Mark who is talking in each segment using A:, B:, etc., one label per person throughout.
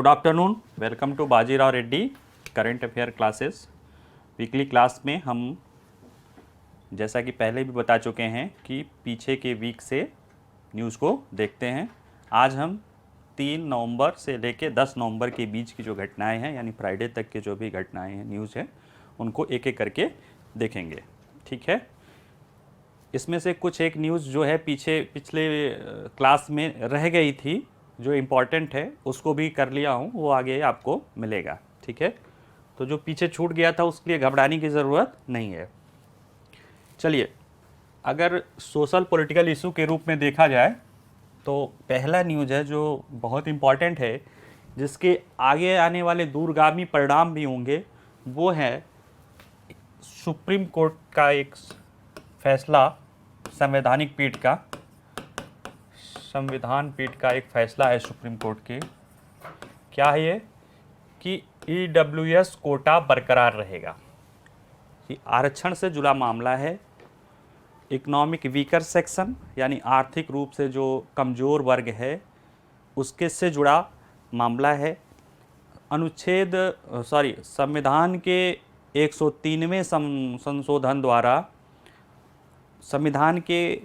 A: Good afternoon, welcome to Bajirao Reddy current affair classes. Weekly class में हम जैसा कि पहले भी बता चुके हैं कि पीछे के वीक से न्यूज़ को देखते हैं। आज हम 3 नवंबर से लेकर 10 नवंबर के बीच की जो घटनाएं हैं, यानी फ्राइडे तक के जो भी घटनाएं हैं, न्यूज़ हैं, उनको एक एक करके देखेंगे। ठीक है, इसमें से कुछ एक न्यूज़ जो है पिछले क्लास में रह गई थी, जो इम्पॉर्टेंट है उसको भी कर लिया हूँ, वो आगे आपको मिलेगा। ठीक है, तो जो पीछे छूट गया था उसके लिए घबराने की ज़रूरत नहीं है। चलिए, अगर सोशल पॉलिटिकल इशू के रूप में देखा जाए तो पहला न्यूज़ है जो बहुत इम्पॉर्टेंट है, जिसके आगे आने वाले दूरगामी परिणाम भी होंगे, वो है सुप्रीम कोर्ट का एक फैसला, संविधान पीठ का एक फैसला है सुप्रीम कोर्ट के। क्या है ये कि EWS कोटा बरकरार रहेगा। ये आरक्षण से जुड़ा मामला है। इकोनॉमिक वीकर सेक्शन यानी आर्थिक रूप से जो कमज़ोर वर्ग है उसके से जुड़ा मामला है। संविधान के 103वें संशोधन द्वारा संविधान के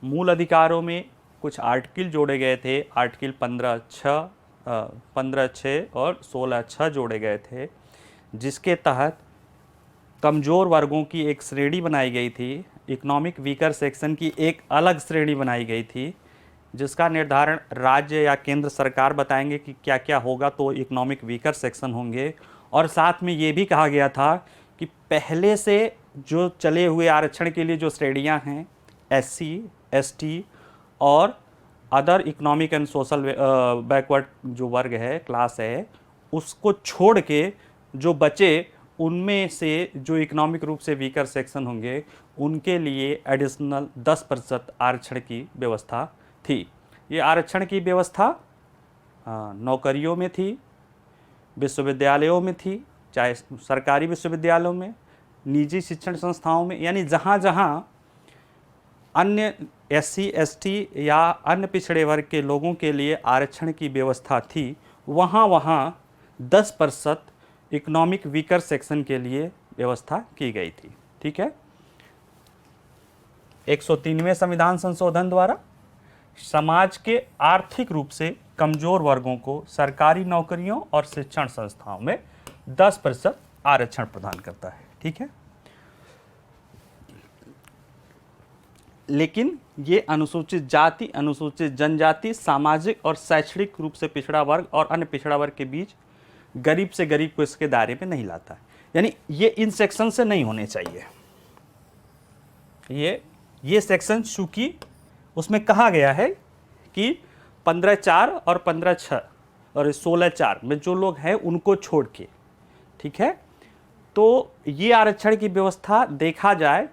A: मूल अधिकारों में कुछ आर्टिकल जोड़े गए थे। आर्टिकल 15(6) और 16(6) जोड़े गए थे, जिसके तहत कमज़ोर वर्गों की एक श्रेणी बनाई गई थी। इकोनॉमिक वीकर सेक्शन की एक अलग श्रेणी बनाई गई थी, जिसका निर्धारण राज्य या केंद्र सरकार बताएंगे कि क्या क्या होगा तो इकोनॉमिक वीकर सेक्शन होंगे। और साथ में ये भी कहा गया था कि पहले से जो चले हुए आरक्षण के लिए जो श्रेणियां हैं, SC, ST और other economic and social backward जो वर्ग है, क्लास है, उसको छोड़ के जो बचे उनमें से जो इकोनॉमिक रूप से वीकर सेक्शन होंगे उनके लिए एडिशनल 10% आरक्षण की व्यवस्था थी। ये आरक्षण की व्यवस्था नौकरियों में थी, विश्वविद्यालयों में थी, चाहे सरकारी विश्वविद्यालयों में, निजी शिक्षण संस्थाओं में, यानी जहाँ जहाँ अन्य SC, ST या अन्य पिछड़े वर्ग के लोगों के लिए आरक्षण की व्यवस्था थी, वहाँ वहाँ 10% इकोनॉमिक वीकर सेक्शन के लिए व्यवस्था की गई थी। ठीक है, 103वें संविधान संशोधन द्वारा समाज के आर्थिक रूप से कमज़ोर वर्गों को सरकारी नौकरियों और शिक्षण संस्थाओं में 10% आरक्षण प्रदान करता है। ठीक है, लेकिन ये अनुसूचित जाति, अनुसूचित जनजाति, सामाजिक और शैक्षणिक रूप से पिछड़ा वर्ग और अन्य पिछड़ा वर्ग के बीच गरीब से गरीब को इसके दायरे में नहीं लाता है। यानी ये इन सेक्शन से नहीं होने चाहिए। ये सेक्शन, चूंकि उसमें कहा गया है कि 15(4) और 15(6) और 16(4) में जो लोग हैं उनको छोड़ के, ठीक है, तो ये आरक्षण की व्यवस्था देखा जाए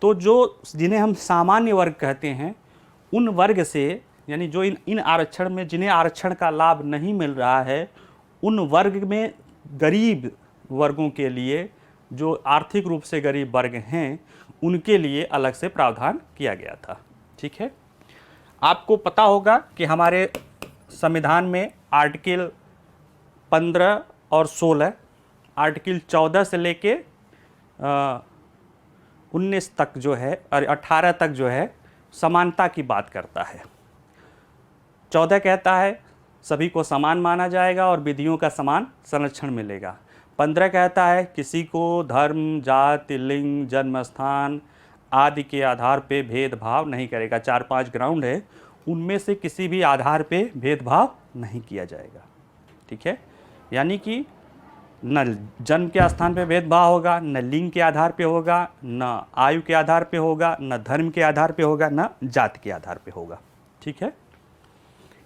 A: तो जो जिन्हें हम सामान्य वर्ग कहते हैं, उन वर्ग से, यानी जो इन आरक्षण में जिन्हें आरक्षण का लाभ नहीं मिल रहा है, उन वर्ग में गरीब वर्गों के लिए, जो आर्थिक रूप से गरीब वर्ग हैं, उनके लिए अलग से प्रावधान किया गया था। ठीक है, आपको पता होगा कि हमारे संविधान में आर्टिकल 15 और 16, आर्टिकल 14 से लेके 19 तक जो है और 18 तक जो है समानता की बात करता है। 14 कहता है सभी को समान माना जाएगा और विधियों का समान संरक्षण मिलेगा। 15 कहता है किसी को धर्म, जाति, लिंग, जन्म स्थान आदि के आधार पे भेदभाव नहीं करेगा। 4-5 ग्राउंड है, उनमें से किसी भी आधार पे भेदभाव नहीं किया जाएगा। ठीक है, यानी कि न जन्म के स्थान पे भेदभाव होगा, न लिंग के आधार पे होगा, न आयु के आधार पे होगा, न धर्म के आधार पे होगा, न जाति के आधार पे होगा। ठीक है,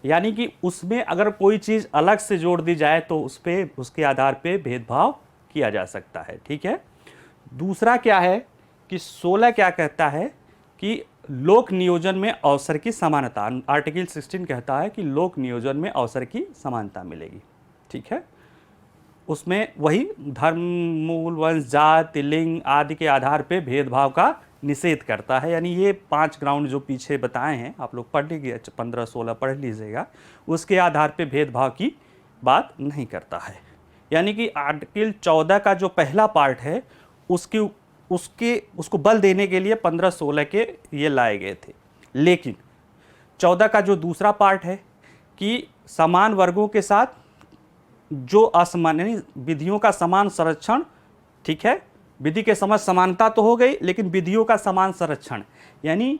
A: यानी कि उसमें अगर कोई चीज़ अलग से जोड़ दी जाए तो उसके आधार पे भेदभाव किया जा सकता है। ठीक है, दूसरा क्या है कि 16 क्या कहता है कि लोक नियोजन में अवसर की समानता। आर्टिकल 16 कहता है कि लोक नियोजन में अवसर की समानता मिलेगी। ठीक है, उसमें वही धर्म, मूल, वंश, जाति, लिंग आदि के आधार पे भेदभाव का निषेध करता है। यानी ये 5 ग्राउंड जो पीछे बताए हैं, आप लोग पढ़ लीजिए, 15-16 पढ़ लीजिएगा, उसके आधार पे भेदभाव की बात नहीं करता है। यानी कि आर्टिकल 14 का जो पहला पार्ट है उसको बल देने के लिए 15-16 के ये लाए गए थे। लेकिन 14 का जो दूसरा पार्ट है कि समान वर्गों के साथ जो असमान यानी विधियों का समान संरक्षण, ठीक है, विधि के समझ समानता तो हो गई लेकिन विधियों का समान संरक्षण, यानी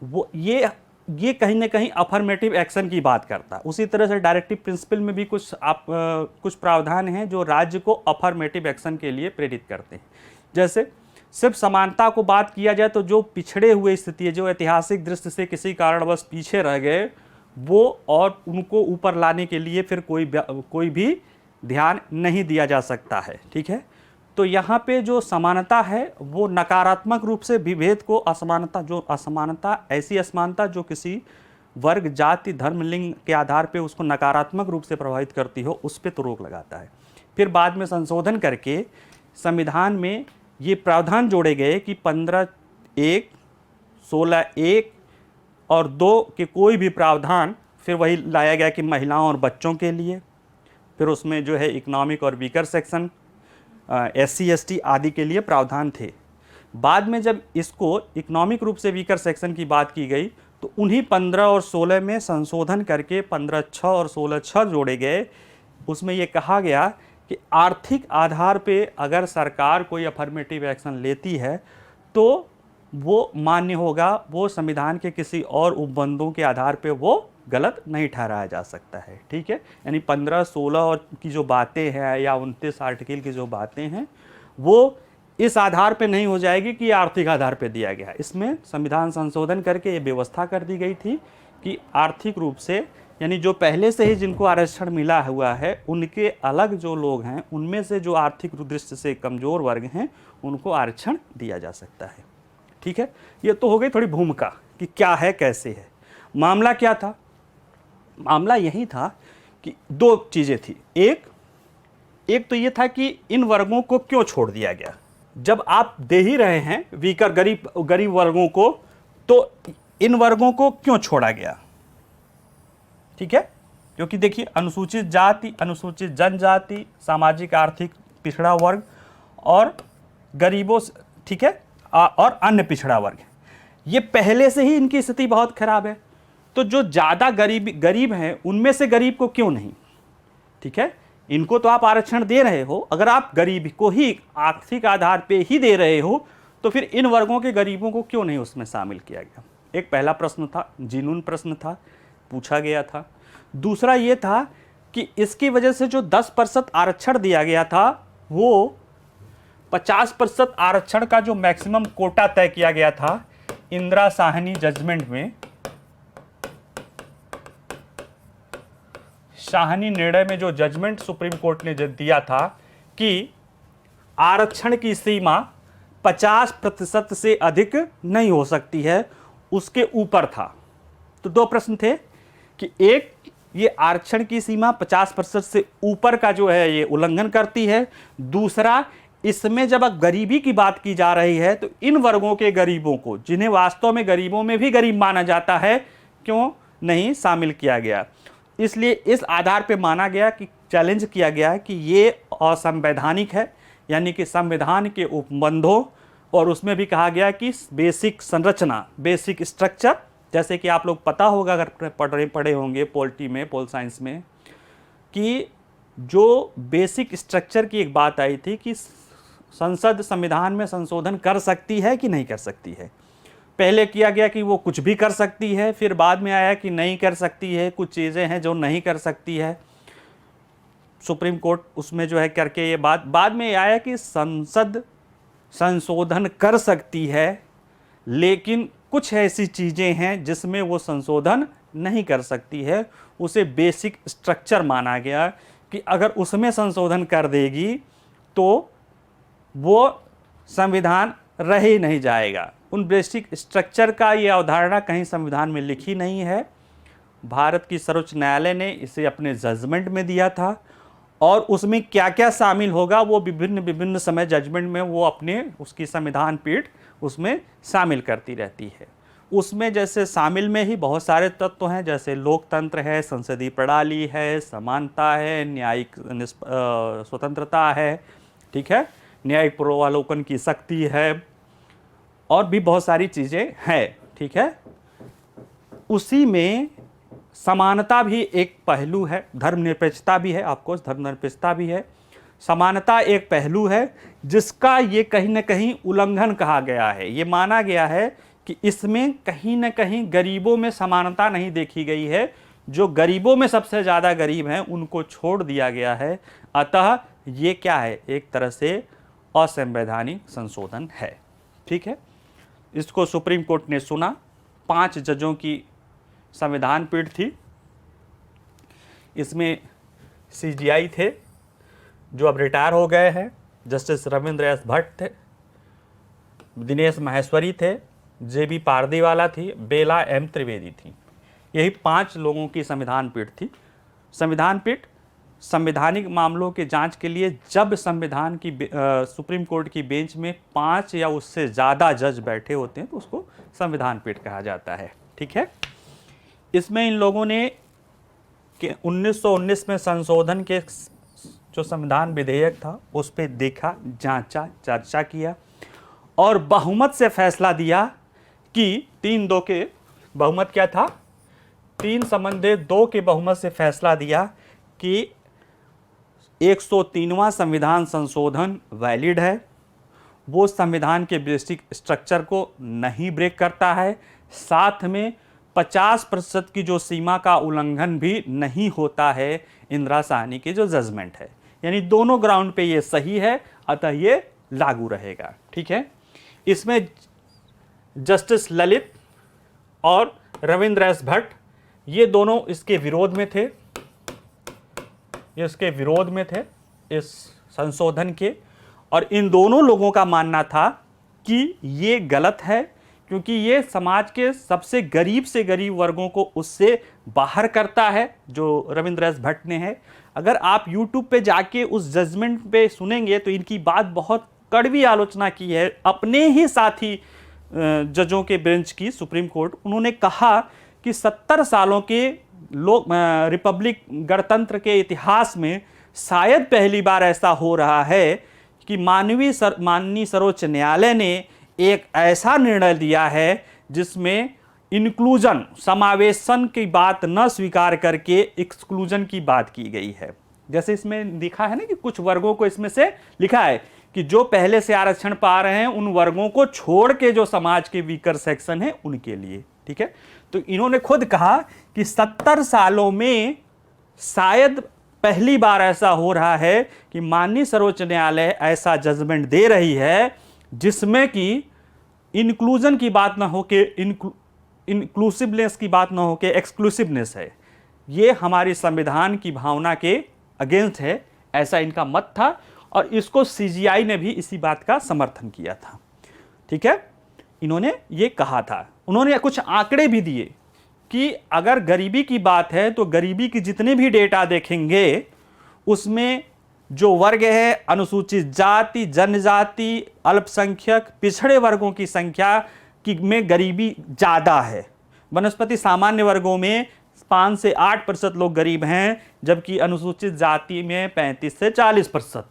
A: वो ये कहीं ना कहीं अफर्मेटिव एक्शन की बात करता है। उसी तरह से डायरेक्टिव प्रिंसिपल में भी कुछ प्रावधान हैं जो राज्य को अफर्मेटिव एक्शन के लिए प्रेरित करते हैं। जैसे सिर्फ समानता को बात किया जाए तो जो पिछड़े हुए स्थिति है, जो ऐतिहासिक दृष्टि से किसी कारणवश पीछे रह गए, वो और उनको ऊपर लाने के लिए फिर कोई भी ध्यान नहीं दिया जा सकता है, ठीक है। तो यहाँ पे जो समानता है वो नकारात्मक रूप से विभेद को, असमानता ऐसी असमानता जो किसी वर्ग, जाति, धर्म, लिंग के आधार पे उसको नकारात्मक रूप से प्रभावित करती हो, उस पर तो रोक लगाता है। फिर बाद में संशोधन करके संविधान में ये प्रावधान जोड़े गए कि 15(1), 16(1) और 2 के कोई भी प्रावधान फिर वही लाया गया कि महिलाओं और बच्चों के लिए। फिर उसमें जो है इकोनॉमिक और वीकर सेक्शन, SC ST आदि के लिए प्रावधान थे। बाद में जब इसको इकोनॉमिक रूप से वीकर सेक्शन की बात की गई तो उन्हीं 15 और 16 में संशोधन करके 15(6) और 16(6) जोड़े गए। उसमें ये कहा गया कि आर्थिक आधार पे अगर सरकार कोई अफर्मेटिव एक्शन लेती है तो वो मान्य होगा, वो संविधान के किसी और उपबंधों के आधार पे वो गलत नहीं ठहराया जा सकता है, ठीक है। यानी 15, 16 और की जो बातें हैं या 29 आर्टिकल की जो बातें हैं वो इस आधार पे नहीं हो जाएगी कि आर्थिक आधार पे दिया गया है। इसमें संविधान संशोधन करके ये व्यवस्था कर दी गई थी कि आर्थिक रूप से, यानी जो पहले से ही जिनको आरक्षण मिला हुआ है उनके अलग जो लोग हैं उनमें से जो आर्थिक दृष्टि से कमज़ोर वर्ग हैं उनको आरक्षण दिया जा सकता है, ठीक है। ये तो हो गई थोड़ी भूमिका कि क्या है, कैसे है। मामला क्या था? मामला यही था कि 2 चीज़ें थी। एक तो ये था कि इन वर्गों को क्यों छोड़ दिया गया। जब आप दे ही रहे हैं वीकर गरीब वर्गों को, तो इन वर्गों को क्यों छोड़ा गया, ठीक है। क्योंकि देखिए अनुसूचित जाति, अनुसूचित जनजाति, सामाजिक आर्थिक पिछड़ा वर्ग और गरीबों, ठीक है, और अन्य पिछड़ा वर्ग, ये पहले से ही इनकी स्थिति बहुत खराब है। तो जो ज़्यादा गरीब हैं उनमें से गरीब को क्यों नहीं, ठीक है। इनको तो आप आरक्षण दे रहे हो, अगर आप गरीब को ही आर्थिक आधार पे ही दे रहे हो तो फिर इन वर्गों के गरीबों को क्यों नहीं उसमें शामिल किया गया। एक पहला प्रश्न था, जीनून प्रश्न था, पूछा गया था। दूसरा ये था कि इसकी वजह से जो 10% आरक्षण दिया गया था वो 50% आरक्षण का जो मैक्सिमम कोटा तय किया गया था इंदिरा साहनी जजमेंट में, साहनी निर्णय में जो जजमेंट सुप्रीम कोर्ट ने दिया था कि आरक्षण की सीमा 50% से अधिक नहीं हो सकती है, उसके ऊपर था। तो 2 प्रश्न थे कि एक, ये आरक्षण की सीमा 50% से ऊपर का जो है ये उल्लंघन करती है। दूसरा, इसमें जब गरीबी की बात की जा रही है तो इन वर्गों के गरीबों को, जिन्हें वास्तव में गरीबों में भी गरीब माना जाता है, क्यों नहीं शामिल किया गया। इसलिए इस आधार पे माना गया कि चैलेंज किया गया है कि ये असंवैधानिक है, यानी कि संविधान के उपबंधों, और उसमें भी कहा गया कि बेसिक संरचना, बेसिक स्ट्रक्चर, जैसे कि आप लोग पता होगा अगर पढ़े होंगे पॉलिटी में, पोल साइंस में, कि जो बेसिक स्ट्रक्चर की एक बात आई थी कि संसद संविधान में संशोधन कर सकती है कि नहीं कर सकती है। पहले किया गया कि वो कुछ भी कर सकती है, फिर बाद में आया कि नहीं कर सकती है, कुछ चीज़ें हैं जो नहीं कर सकती है। सुप्रीम कोर्ट उसमें जो है करके ये बाद में आया कि संसद संशोधन कर सकती है, लेकिन कुछ ऐसी चीज़ें हैं जिसमें वो संशोधन नहीं कर सकती है। उसे बेसिक स्ट्रक्चर माना गया कि अगर उसमें संशोधन कर देगी तो वो संविधान रह ही नहीं जाएगा। उन बेसिक स्ट्रक्चर का ये अवधारणा कहीं संविधान में लिखी नहीं है। भारत की सर्वोच्च न्यायालय ने इसे अपने जजमेंट में दिया था, और उसमें क्या क्या शामिल होगा वो विभिन्न समय जजमेंट में वो अपने उसकी संविधान पीठ उसमें शामिल करती रहती है। उसमें जैसे शामिल में ही बहुत सारे तत्व हैं, जैसे लोकतंत्र है, संसदीय प्रणाली है, समानता है, न्यायिक स्वतंत्रता है, ठीक है, न्यायिक पूर्वावलोकन की शक्ति है, और भी बहुत सारी चीज़ें हैं, ठीक है। उसी में समानता भी एक पहलू है, धर्मनिरपेक्षता भी है, आपको धर्मनिरपेक्षता भी है, समानता एक पहलू है जिसका ये कहीं ना कहीं उल्लंघन कहा गया है। ये माना गया है कि इसमें कहीं ना कहीं गरीबों में समानता नहीं देखी गई है, जो गरीबों में सबसे ज़्यादा गरीब हैं उनको छोड़ दिया गया है। अतः ये क्या है, एक तरह से असंवैधानिक संशोधन है, ठीक है। इसको सुप्रीम कोर्ट ने सुना, 5 जजों की संविधान पीठ थी। इसमें CJI थे जो अब रिटायर हो गए हैं, जस्टिस रविंद्र एस भट्ट थे, दिनेश माहेश्वरी थे, JB पारदीवाला थी, बेला M त्रिवेदी थी। यही 5 लोगों की संविधान पीठ थी। संविधान पीठ संवैधानिक मामलों के जांच के लिए जब संविधान की सुप्रीम कोर्ट की बेंच में 5 या उससे ज़्यादा जज बैठे होते हैं तो उसको संविधान पीठ कहा जाता है, ठीक है। इसमें इन लोगों ने 1919 में संशोधन के जो संविधान विधेयक था उस पर देखा, जांचा, चर्चा किया और बहुमत से फैसला दिया कि 3-2 के बहुमत क्या था, 3-2 के बहुमत से फैसला दिया कि 103वां संविधान संशोधन वैलिड है, वो संविधान के बेसिक स्ट्रक्चर को नहीं ब्रेक करता है, साथ में 50% की जो सीमा का उल्लंघन भी नहीं होता है इंदिरा साहनी की जो जजमेंट है। यानी दोनों ग्राउंड पे ये सही है, अतः ये लागू रहेगा, ठीक है। इसमें जस्टिस ललित और रविंद्र एस भट्ट ये दोनों इसके विरोध में थे, इसके विरोध में थे इस संशोधन के, और इन दोनों लोगों का मानना था कि ये गलत है क्योंकि ये समाज के सबसे गरीब से गरीब वर्गों को उससे बाहर करता है, जो रविंद्र एस भट्ट ने है। अगर आप YouTube पे जाके उस जजमेंट पे सुनेंगे तो इनकी बात बहुत कड़वी आलोचना की है अपने ही साथी जजों के बेंच की सुप्रीम कोर्ट। उन्होंने कहा कि 70 सालों के रिपब्लिक गणतंत्र के इतिहास में शायद पहली बार ऐसा हो रहा है कि माननीय सर्वोच्च न्यायालय ने एक ऐसा निर्णय दिया है जिसमें इंक्लूजन, समावेशन की बात न स्वीकार करके एक्सक्लूजन की बात की गई है। जैसे इसमें लिखा है ना कि कुछ वर्गों को इसमें से लिखा है कि जो पहले से आरक्षण पा रहे हैं उन वर्गों को छोड़ के जो समाज के वीकर सेक्शन है उनके लिए, ठीक है। तो इन्होंने खुद कहा कि 70 सालों में शायद पहली बार ऐसा हो रहा है कि माननीय सर्वोच्च न्यायालय ऐसा जजमेंट दे रही है जिसमें कि इंक्लूजन की बात ना हो के इंक्लूसिवनेस की बात ना हो के एक्सक्लूसिवनेस है। ये हमारी संविधान की भावना के अगेंस्ट है, ऐसा इनका मत था और इसको CJI ने भी इसी बात का समर्थन किया था, ठीक है। इन्होंने ये कहा था, उन्होंने कुछ आंकड़े भी दिए कि अगर गरीबी की बात है तो गरीबी की जितने भी डेटा देखेंगे उसमें जो वर्ग है, अनुसूचित जाति, जनजाति, अल्पसंख्यक, पिछड़े वर्गों की संख्या की में गरीबी ज़्यादा है। वनस्पति सामान्य वर्गों में 5 से 8% लोग गरीब हैं, जबकि अनुसूचित जाति में 35 से 40%।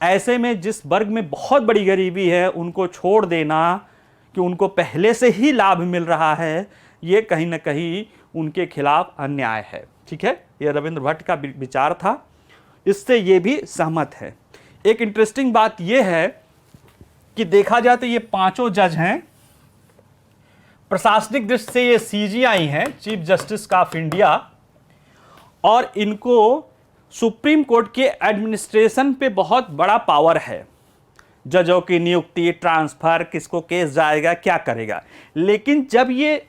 A: ऐसे में जिस वर्ग में बहुत बड़ी गरीबी है उनको छोड़ देना कि उनको पहले से ही लाभ मिल रहा है, ये कहीं ना कहीं उनके खिलाफ अन्याय है, ठीक है। ये रविंद्र भट्ट का विचार था, इससे ये भी सहमत है। एक इंटरेस्टिंग बात ये है कि देखा जाए तो ये 5 जज हैं, प्रशासनिक दृष्टि से ये CJI हैं, चीफ जस्टिस ऑफ इंडिया, और इनको सुप्रीम कोर्ट के एडमिनिस्ट्रेशन पे बहुत बड़ा पावर है, जजों की नियुक्ति, ट्रांसफर, किसको केस जाएगा, क्या करेगा। लेकिन जब ये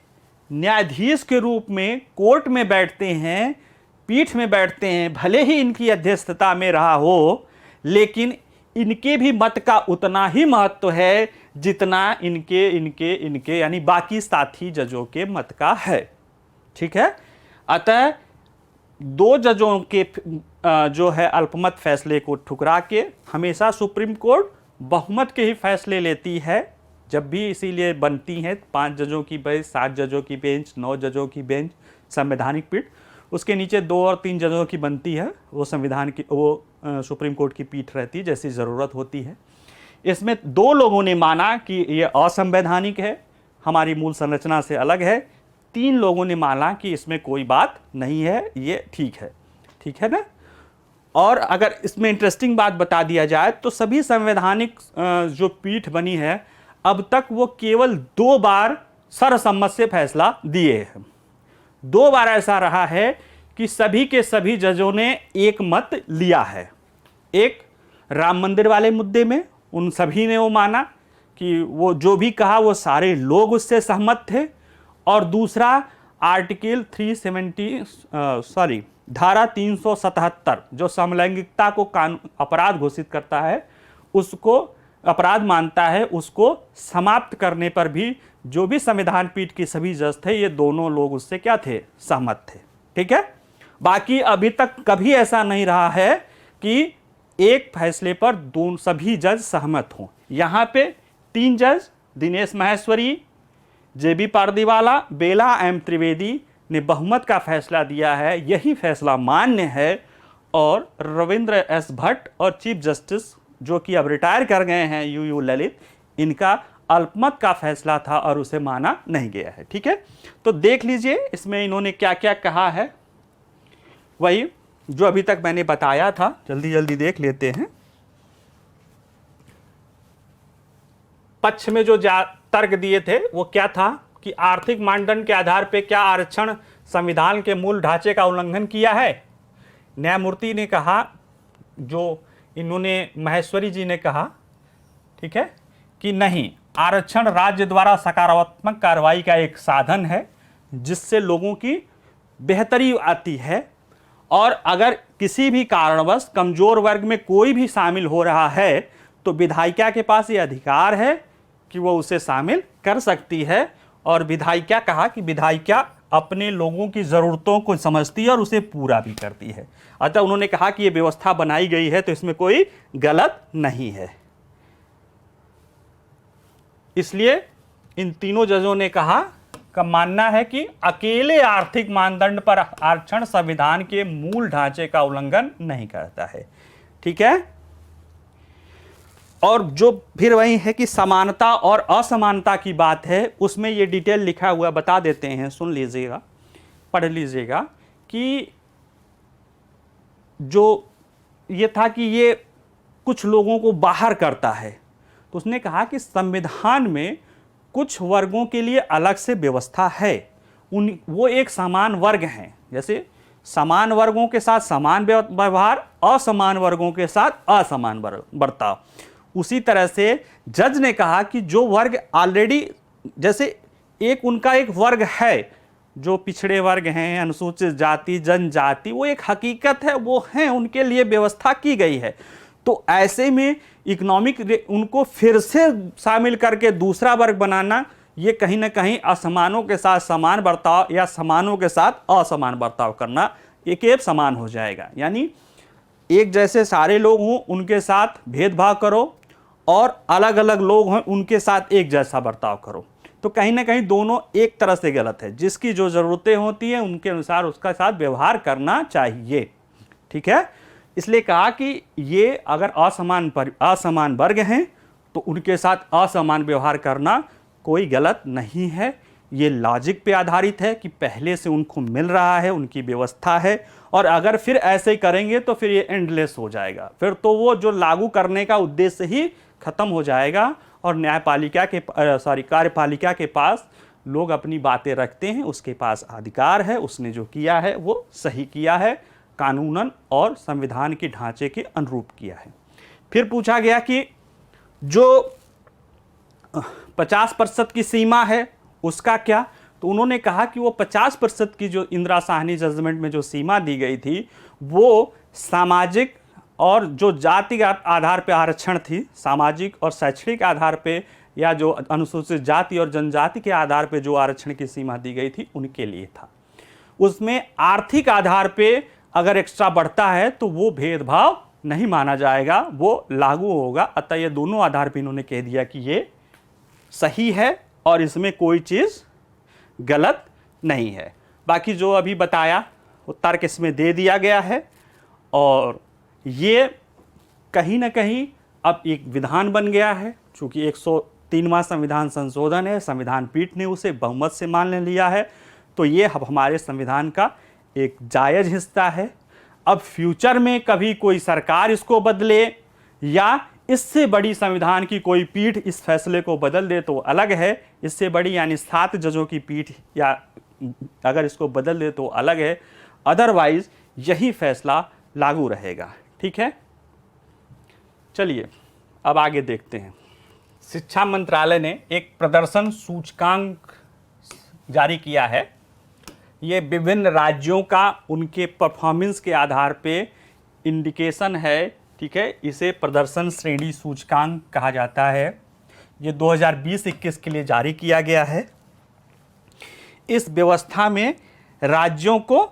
A: न्यायाधीश के रूप में कोर्ट में बैठते हैं, पीठ में बैठते हैं, भले ही इनकी अध्यक्षता में रहा हो, लेकिन इनके भी मत का उतना ही महत्व है जितना इनके यानी बाकी साथी जजों के मत का है, ठीक है। अतः 2 जजों के जो है अल्पमत फैसले को ठुकरा के हमेशा सुप्रीम कोर्ट बहुमत के ही फैसले लेती है जब भी इसीलिए बनती हैं 5 जजों की बेंच, 7 जजों की बेंच, 9 जजों की बेंच संवैधानिक पीठ, उसके नीचे 2 और 3 जजों की बनती है, वो संविधान की सुप्रीम कोर्ट की पीठ रहती है जैसी ज़रूरत होती है। इसमें 2 लोगों ने माना कि ये असंवैधानिक है, हमारी मूल संरचना से अलग है। 3 लोगों ने माना कि इसमें कोई बात नहीं है, ये ठीक है ना। और अगर इसमें इंटरेस्टिंग बात बता दिया जाए तो सभी संवैधानिक जो पीठ बनी है अब तक वो केवल 2 बार सर्वसम्मत से फैसला दिए हैं। 2 बार ऐसा रहा है कि सभी के सभी जजों ने एक मत लिया है। एक राम मंदिर वाले मुद्दे में उन सभी ने वो माना कि वो जो भी कहा वो सारे लोग उससे सहमत थे। और दूसरा आर्टिकल 370 धारा 377 जो समलैंगिकता को अपराध घोषित करता है, उसको अपराध मानता है, उसको समाप्त करने पर भी जो भी संविधान पीठ के सभी जज थे ये दोनों लोग उससे क्या थे, सहमत थे। ठीक है। बाकी अभी तक कभी ऐसा नहीं रहा है कि एक फैसले पर सभी जज सहमत हों। यहाँ पे 3 जज दिनेश माहेश्वरी, जेबी पारदीवाला, बेला एम त्रिवेदी ने बहुमत का फैसला दिया है, यही फैसला मान्य है। और रविंद्र एस भट्ट और चीफ जस्टिस जो कि अब रिटायर कर गए हैं यू ललित, इनका अल्पमत का फैसला था और उसे माना नहीं गया है। ठीक है। तो देख लीजिए इसमें इन्होंने क्या क्या कहा है, वही जो अभी तक मैंने बताया था, जल्दी जल्दी देख लेते हैं। पक्ष में जो तर्क दिए थे वो क्या था कि आर्थिक मानदंड के आधार पर क्या आरक्षण संविधान के मूल ढांचे का उल्लंघन किया है। न्यायमूर्ति ने कहा, जो इन्होंने महेश्वरी जी ने कहा, ठीक है, कि नहीं, आरक्षण राज्य द्वारा सकारात्मक कार्रवाई का एक साधन है जिससे लोगों की बेहतरी आती है। और अगर किसी भी कारणवश कमजोर वर्ग में कोई भी शामिल हो रहा है तो विधायिका के पास ये अधिकार है कि वो उसे शामिल कर सकती है। और विधायिका कहा कि विधायिका अपने लोगों की ज़रूरतों को समझती है और उसे पूरा भी करती है। अतः उन्होंने कहा कि ये व्यवस्था बनाई गई है तो इसमें कोई गलत नहीं है। इसलिए इन तीनों जजों ने कहा का मानना है कि अकेले आर्थिक मानदंड पर आरक्षण संविधान के मूल ढांचे का उल्लंघन नहीं करता है। ठीक है। और जो फिर वही है कि समानता और असमानता की बात है, उसमें ये डिटेल लिखा हुआ बता देते हैं, सुन लीजिएगा, पढ़ लीजिएगा कि जो ये था कि ये कुछ लोगों को बाहर करता है। तो उसने कहा कि संविधान में कुछ वर्गों के लिए अलग से व्यवस्था है, वो एक समान वर्ग हैं। जैसे समान वर्गों के साथ समान व्यवहार, असमान वर्गों के साथ असमान बर्ताव। उसी तरह से जज ने कहा कि जो वर्ग ऑलरेडी, जैसे एक उनका एक वर्ग है जो पिछड़े वर्ग हैं, अनुसूचित जाति, जनजाति, वो एक हकीकत है, वो हैं, उनके लिए व्यवस्था की गई है। तो ऐसे में इकोनॉमिक उनको फिर से शामिल करके दूसरा वर्ग बनाना, ये कहीं ना कहीं असमानों के साथ समान बर्ताव या समानों के साथ असमान बर्ताव करना एक समान हो जाएगा। यानी एक जैसे सारे लोग हों उनके साथ भेदभाव करो और अलग अलग लोग हों उनके साथ एक जैसा बर्ताव करो, तो कहीं ना कहीं दोनों एक तरह से गलत है। जिसकी जो ज़रूरतें होती हैं उनके अनुसार उसका साथ व्यवहार करना चाहिए। ठीक है। इसलिए कहा कि ये अगर असमान वर्ग हैं तो उनके साथ असमान व्यवहार करना कोई गलत नहीं है। ये लॉजिक पे आधारित है कि पहले से उनको मिल रहा है, उनकी व्यवस्था है, और अगर फिर ऐसे करेंगे तो फिर ये एंडलेस हो जाएगा, फिर तो वो जो लागू करने का उद्देश्य ही खत्म हो जाएगा और कार्यपालिका के पास लोग अपनी बातें रखते हैं, उसके पास अधिकार है, उसने जो किया है वो सही किया है, कानूनन और संविधान के ढांचे के अनुरूप किया है। फिर पूछा गया कि जो 50% की सीमा है उसका क्या, तो उन्होंने कहा कि वो 50% की जो इंदिरा साहनी जजमेंट में जो सीमा दी गई थी वो सामाजिक और जो जातिगत आधार पर आरक्षण थी, सामाजिक और शैक्षणिक आधार पे या जो अनुसूचित जाति और जनजाति के आधार पे जो आरक्षण की सीमा दी गई थी उनके लिए था। उसमें आर्थिक आधार पे अगर एक्स्ट्रा बढ़ता है तो वो भेदभाव नहीं माना जाएगा, वो लागू होगा। अतः ये दोनों आधार पे इन्होंने कह दिया कि ये सही है और इसमें कोई चीज़ गलत नहीं है। बाकी जो अभी बताया वो तर्क इसमें दे दिया गया है और ये कहीं ना कहीं अब एक विधान बन गया है। चूँकि 103वां संविधान संशोधन है, संविधान पीठ ने उसे बहुमत से मान लिया है, तो ये अब हमारे संविधान का एक जायज़ हिस्सा है। अब फ्यूचर में कभी कोई सरकार इसको बदले या इससे बड़ी संविधान की कोई पीठ इस फैसले को बदल दे तो अलग है। इससे बड़ी यानी 7 जजों की पीठ या अगर इसको बदल दे तो अलग है, अदरवाइज यही फैसला लागू रहेगा। ठीक है, चलिए अब आगे देखते हैं। शिक्षा मंत्रालय ने एक प्रदर्शन सूचकांक जारी किया है। ये विभिन्न राज्यों का उनके परफॉर्मेंस के आधार पे इंडिकेशन है। ठीक है, इसे प्रदर्शन श्रेणी सूचकांक कहा जाता है। ये 2020-21 के लिए जारी किया गया है। इस व्यवस्था में राज्यों को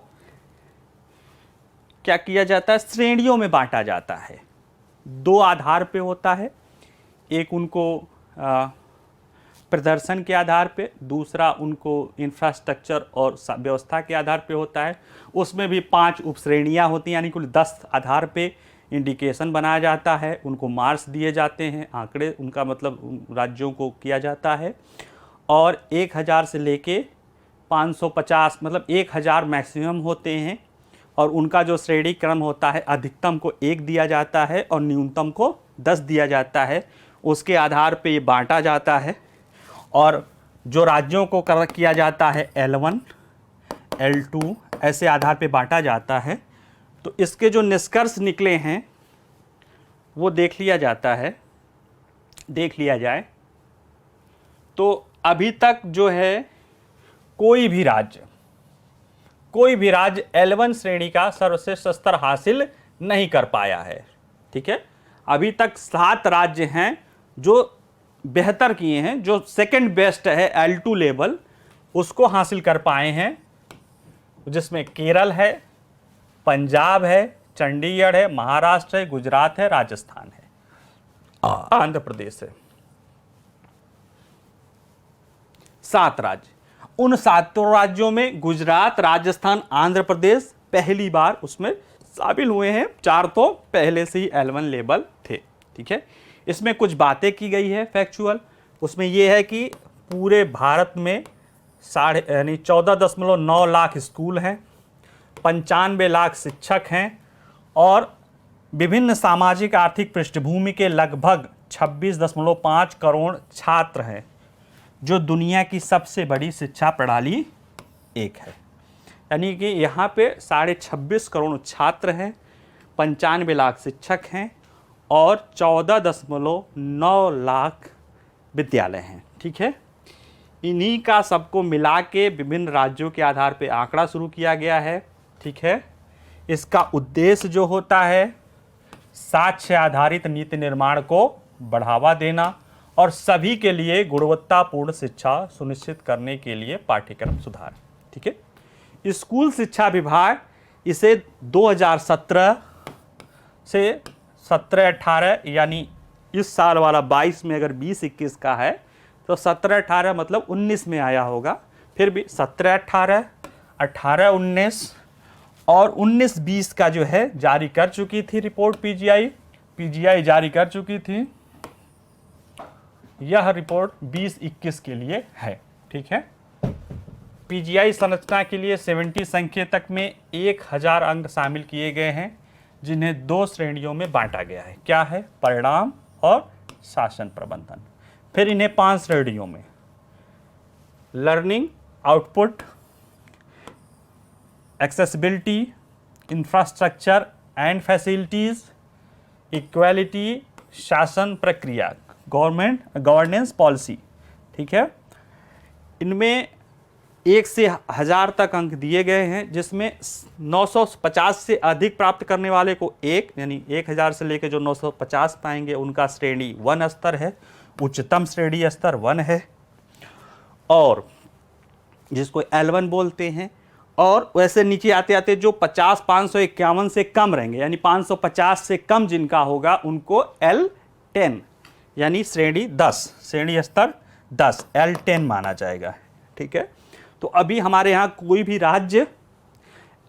A: क्या किया जाता है, श्रेणियों में बांटा जाता है। 2 आधार पे होता है, एक उनको प्रदर्शन के आधार पे, दूसरा उनको इंफ्रास्ट्रक्चर और व्यवस्था के आधार पे होता है। उसमें भी 5 उपश्रेणियाँ होती हैं, यानी कुल 10 आधार पे इंडिकेशन बनाया जाता है। उनको मार्क्स दिए जाते हैं, आंकड़े उनका मतलब राज्यों को किया जाता है। और 1000 से लेके 550 मतलब 1000 मैक्सिमम होते हैं। और उनका जो श्रेणी क्रम होता है, अधिकतम को 1 दिया जाता है और न्यूनतम को 10 दिया जाता है। उसके आधार पे ये बांटा जाता है। और जो राज्यों को किया जाता है L1, L2 ऐसे आधार पे बांटा जाता है। तो इसके जो निष्कर्ष निकले हैं वो देख लिया जाए तो अभी तक जो है कोई भी राज्य L1 श्रेणी का सर्वश्रेष्ठ स्तर हासिल नहीं कर पाया है। ठीक है, अभी तक 7 राज्य हैं जो बेहतर किए हैं, जो सेकंड बेस्ट है L2 लेवल उसको हासिल कर पाए हैं, जिसमें केरल है, पंजाब है, चंडीगढ़ है, महाराष्ट्र है, गुजरात है, राजस्थान है, आंध्र प्रदेश है। 7 राज्य। उन 7 राज्यों में गुजरात, राजस्थान, आंध्र प्रदेश पहली बार उसमें शामिल हुए हैं। 4 तो पहले से ही L1 लेवल थे। ठीक है, इसमें कुछ बातें की गई है फैक्चुअल। उसमें यह है कि पूरे भारत में 14.9 लाख स्कूल हैं, 95 लाख शिक्षक हैं और विभिन्न सामाजिक आर्थिक पृष्ठभूमि के लगभग 26.5 करोड़ छात्र हैं, जो दुनिया की सबसे बड़ी शिक्षा प्रणाली एक है। यानी कि यहाँ पे 26.5 करोड़ छात्र हैं, 95 लाख शिक्षक हैं और 14.9 लाख विद्यालय हैं। ठीक है, इन्हीं का सबको मिला के विभिन्न राज्यों के आधार पे आंकड़ा शुरू किया गया है। ठीक है, इसका उद्देश्य जो होता है साक्ष्य आधारित नीति निर्माण को बढ़ावा देना और सभी के लिए गुणवत्तापूर्ण शिक्षा सुनिश्चित करने के लिए पाठ्यक्रम सुधार। ठीक है, स्कूल शिक्षा विभाग इसे 2017 से 17-18 यानी इस साल वाला 22 में अगर 20-21 का है तो 17-18 मतलब 19 में आया होगा, फिर भी 17-18, 18-19 और 19-20 का जो है जारी कर चुकी थी रिपोर्ट। पीजीआई जारी कर चुकी थी। यह रिपोर्ट 20-21 के लिए है। ठीक है, पीजीआई संरचना के लिए 70 संकेतक में 1000 अंक शामिल किए गए हैं, जिन्हें 2 श्रेणियों में बांटा गया है। क्या है? परिणाम और शासन प्रबंधन। फिर इन्हें 5 श्रेणियों में learning, output, accessibility, infrastructure and facilities, equality, शासन प्रक्रिया, गवर्नेंस पॉलिसी। ठीक है, इनमें 1 से 1000 तक अंक दिए गए हैं, जिसमें 950 से अधिक प्राप्त करने वाले को 1 यानी 1000 से लेकर जो 950 पाएंगे उनका श्रेणी 1 स्तर है, उच्चतम श्रेणी स्तर 1 है, और जिसको L1 बोलते हैं। और वैसे नीचे आते आते जो 50 551 से कम रहेंगे यानी 550 से कम जिनका होगा उनको L10 यानी श्रेणी 10 श्रेणी स्तर 10 L10 माना जाएगा, ठीक है। तो अभी हमारे यहाँ कोई भी राज्य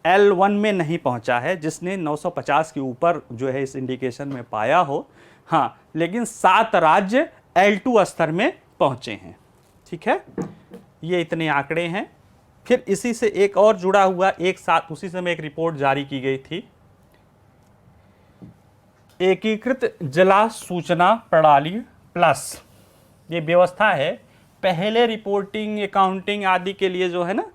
A: L1 में नहीं पहुँचा है जिसने 950 के ऊपर जो है इस इंडिकेशन में पाया हो, हाँ, लेकिन 7 राज्य L2 स्तर में पहुँचे हैं, ठीक है। ये इतने आंकड़े हैं। फिर इसी से एक और जुड़ा हुआ एक साथ उसी समय एक रिपोर्ट जारी की गई थी, एकीकृत जिला सूचना प्रणाली प्लस। ये व्यवस्था है, पहले रिपोर्टिंग अकाउंटिंग आदि के लिए जो है ना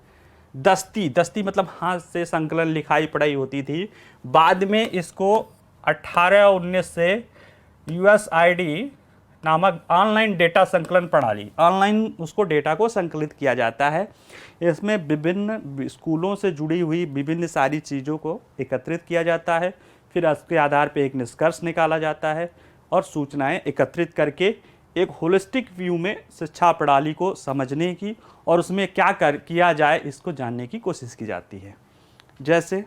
A: दस्ती मतलब हाथ से संकलन लिखाई पढ़ाई होती थी, बाद में इसको 18-19 से USAID नामक ऑनलाइन डेटा संकलन प्रणाली, ऑनलाइन उसको डेटा को संकलित किया जाता है। इसमें विभिन्न स्कूलों से जुड़ी हुई विभिन्न सारी चीज़ों को एकत्रित किया जाता है, फिर उसके आधार पर एक निष्कर्ष निकाला जाता है और सूचनाएं एकत्रित करके एक होलिस्टिक व्यू में शिक्षा प्रणाली को समझने की और उसमें क्या किया जाए इसको जानने की कोशिश की जाती है। जैसे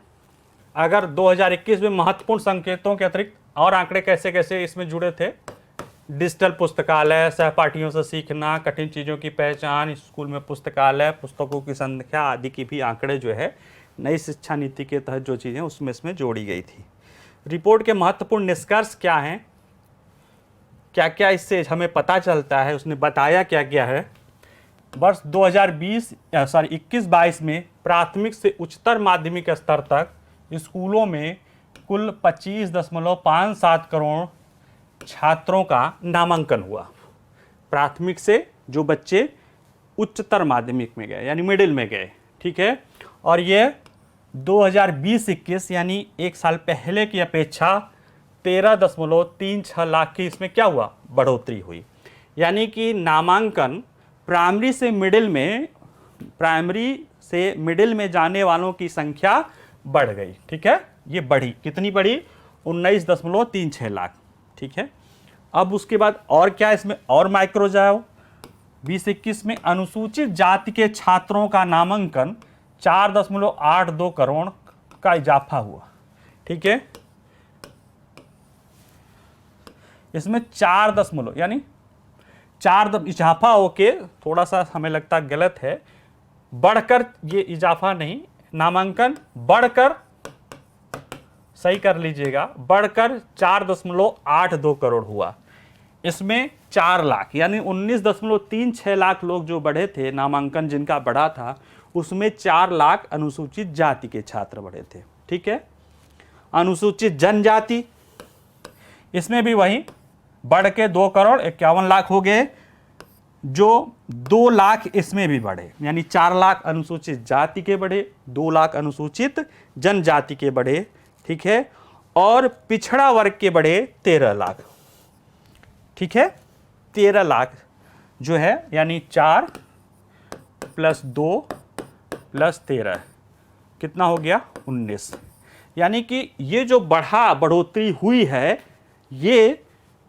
A: अगर 2021 में महत्वपूर्ण संकेतों के अतिरिक्त और आंकड़े कैसे कैसे इसमें जुड़े थे, डिजिटल पुस्तकालय, सहपाठियों से सीखना, कठिन चीज़ों की पहचान, स्कूल में पुस्तकालय, पुस्तकों की संख्या आदि की भी आंकड़े जो है नई शिक्षा नीति के तहत जो चीज़ें उसमें इसमें जोड़ी गई थी। रिपोर्ट के महत्वपूर्ण निष्कर्ष क्या हैं, क्या क्या इससे हमें पता चलता है, उसने बताया क्या क्या है। वर्ष 21-22 में प्राथमिक से उच्चतर माध्यमिक स्तर तक स्कूलों में कुल 25.57 करोड़ छात्रों का नामांकन हुआ। प्राथमिक से जो बच्चे उच्चतर माध्यमिक में गए यानी मिडिल में गए, ठीक है। और ये 2020-21 यानी एक साल पहले की अपेक्षा 13.36 लाख की इसमें क्या हुआ, बढ़ोतरी हुई। यानी कि नामांकन प्राइमरी से मिडिल में जाने वालों की संख्या बढ़ गई, ठीक है। ये बढ़ी, कितनी बढ़ी, 19.36 लाख, ठीक है। अब उसके बाद और क्या इसमें और माइक्रो जाओ, 2021 में अनुसूचित जाति के छात्रों का नामांकन 4.82 करोड़ का इजाफा हुआ, ठीक है। इसमें 4 यानी 4 इजाफा होके थोड़ा सा हमें लगता गलत है, बढ़कर, ये इजाफा नहीं, नामांकन बढ़कर, सही कर लीजिएगा, बढ़कर 4.82 करोड़ हुआ। इसमें 4 लाख यानी 19.36 लाख लोग जो बढ़े थे, नामांकन जिनका बढ़ा था, उसमें 4 लाख अनुसूचित जाति के छात्र बढ़े थे, ठीक है। अनुसूचित जनजाति, इसमें भी वही बढ़ के 2,51,00,000 हो गए, जो 2 लाख इसमें भी बढ़े, यानी 4 लाख अनुसूचित जाति के बढ़े, 2 लाख अनुसूचित जनजाति के बढ़े, ठीक है। और पिछड़ा वर्ग के बढ़े 13 लाख, ठीक है। 13 लाख जो है यानी 4 + 2 + 13 कितना हो गया, 19। यानी कि ये जो बढ़ोतरी हुई है, ये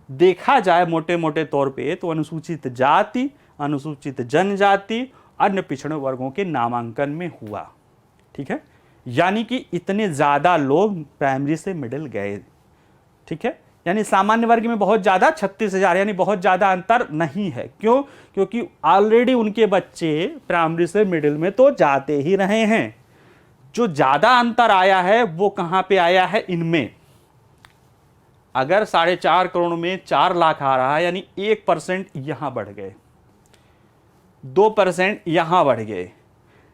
A: देखा जाए मोटे मोटे तौर पे तो अनुसूचित जाति, अनुसूचित जनजाति, अन्य पिछड़े वर्गों के नामांकन में हुआ, ठीक है। यानी कि इतने ज़्यादा लोग प्राइमरी से मिडिल गए, ठीक है। यानी सामान्य वर्ग में बहुत ज़्यादा 36,000 यानी बहुत ज़्यादा अंतर नहीं है। क्यों? क्योंकि ऑलरेडी उनके बच्चे प्राइमरी से मिडिल में तो जाते ही रहे हैं। जो ज़्यादा अंतर आया है वो कहाँ पे आया है, इनमें। अगर 4.5 करोड़ में 4 लाख आ रहा है यानी 1% यहां बढ़ गए, 2% यहां बढ़ गए,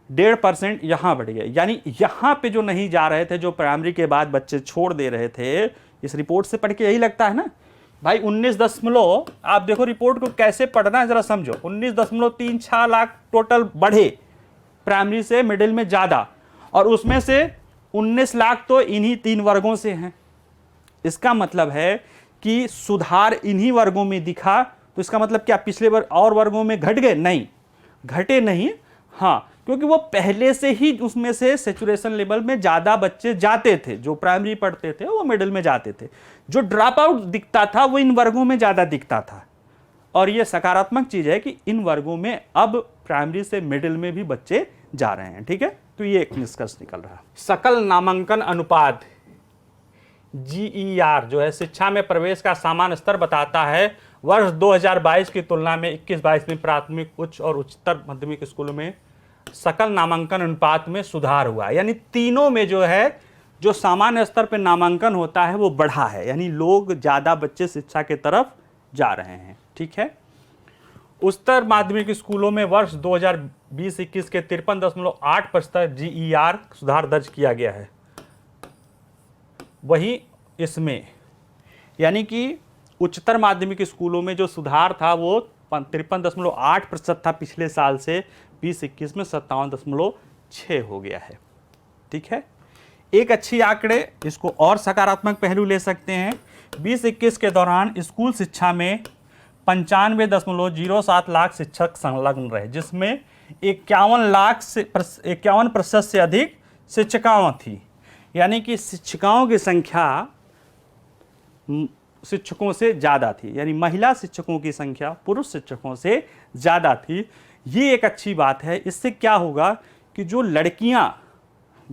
A: 1.5% यहां बढ़ गए। यानी यहां पे जो नहीं जा रहे थे, जो प्राइमरी के बाद बच्चे छोड़ दे रहे थे, इस रिपोर्ट से पढ़ के यही लगता है ना भाई। 19 आप देखो रिपोर्ट को कैसे पढ़ना है जरा समझो। 19.36 लाख टोटल बढ़े प्राइमरी से मिडिल में ज्यादा, और उसमें से 19 लाख तो इन्हीं 3 वर्गों से हैं। इसका मतलब है कि सुधार इन्हीं वर्गों में दिखा। तो इसका मतलब क्या पिछले वर्ग और वर्गों में घट गए? नहीं, घटे नहीं, हाँ, क्योंकि वो पहले से ही उसमें से सैचुरेशन लेवल में ज़्यादा बच्चे जाते थे। जो प्राइमरी पढ़ते थे वो मिडिल में जाते थे। जो ड्रॉप आउट दिखता था वो इन वर्गों में ज़्यादा दिखता था। और ये सकारात्मक चीज़ है कि इन वर्गों में अब प्राइमरी से मिडिल में भी बच्चे जा रहे हैं, ठीक है। तो ये एक निष्कर्ष निकल रहा है। सकल नामांकन अनुपात GER जो है शिक्षा में प्रवेश का सामान्य स्तर बताता है वर्ष 2022 की तुलना में 21-22 में प्राथमिक, उच्च और उच्चतर माध्यमिक स्कूलों में सकल नामांकन अनुपात में सुधार हुआ। यानी तीनों में जो है, जो सामान्य स्तर पर नामांकन होता है वो बढ़ा है, यानी लोग ज़्यादा बच्चे शिक्षा के तरफ जा रहे हैं। ठीक है। उच्चतर माध्यमिक स्कूलों में वर्ष 2020-21 के 53.8% GER सुधार दर्ज किया गया है। वही इसमें यानी कि उच्चतर माध्यमिक स्कूलों में जो सुधार था वो 53.8% था पिछले साल से, 2021 में 57.6 हो गया है। ठीक है। एक अच्छी आंकड़े, इसको और सकारात्मक पहलू ले सकते हैं। 2021 के दौरान स्कूल शिक्षा में 95.07 लाख शिक्षक संलग्न रहे, जिसमें 51% से अधिक शिक्षिकाओं थी। यानी कि शिक्षिकाओं की संख्या शिक्षकों से ज़्यादा थी, यानी महिला शिक्षकों की संख्या पुरुष शिक्षकों से ज़्यादा थी। ये एक अच्छी बात है। इससे क्या होगा कि जो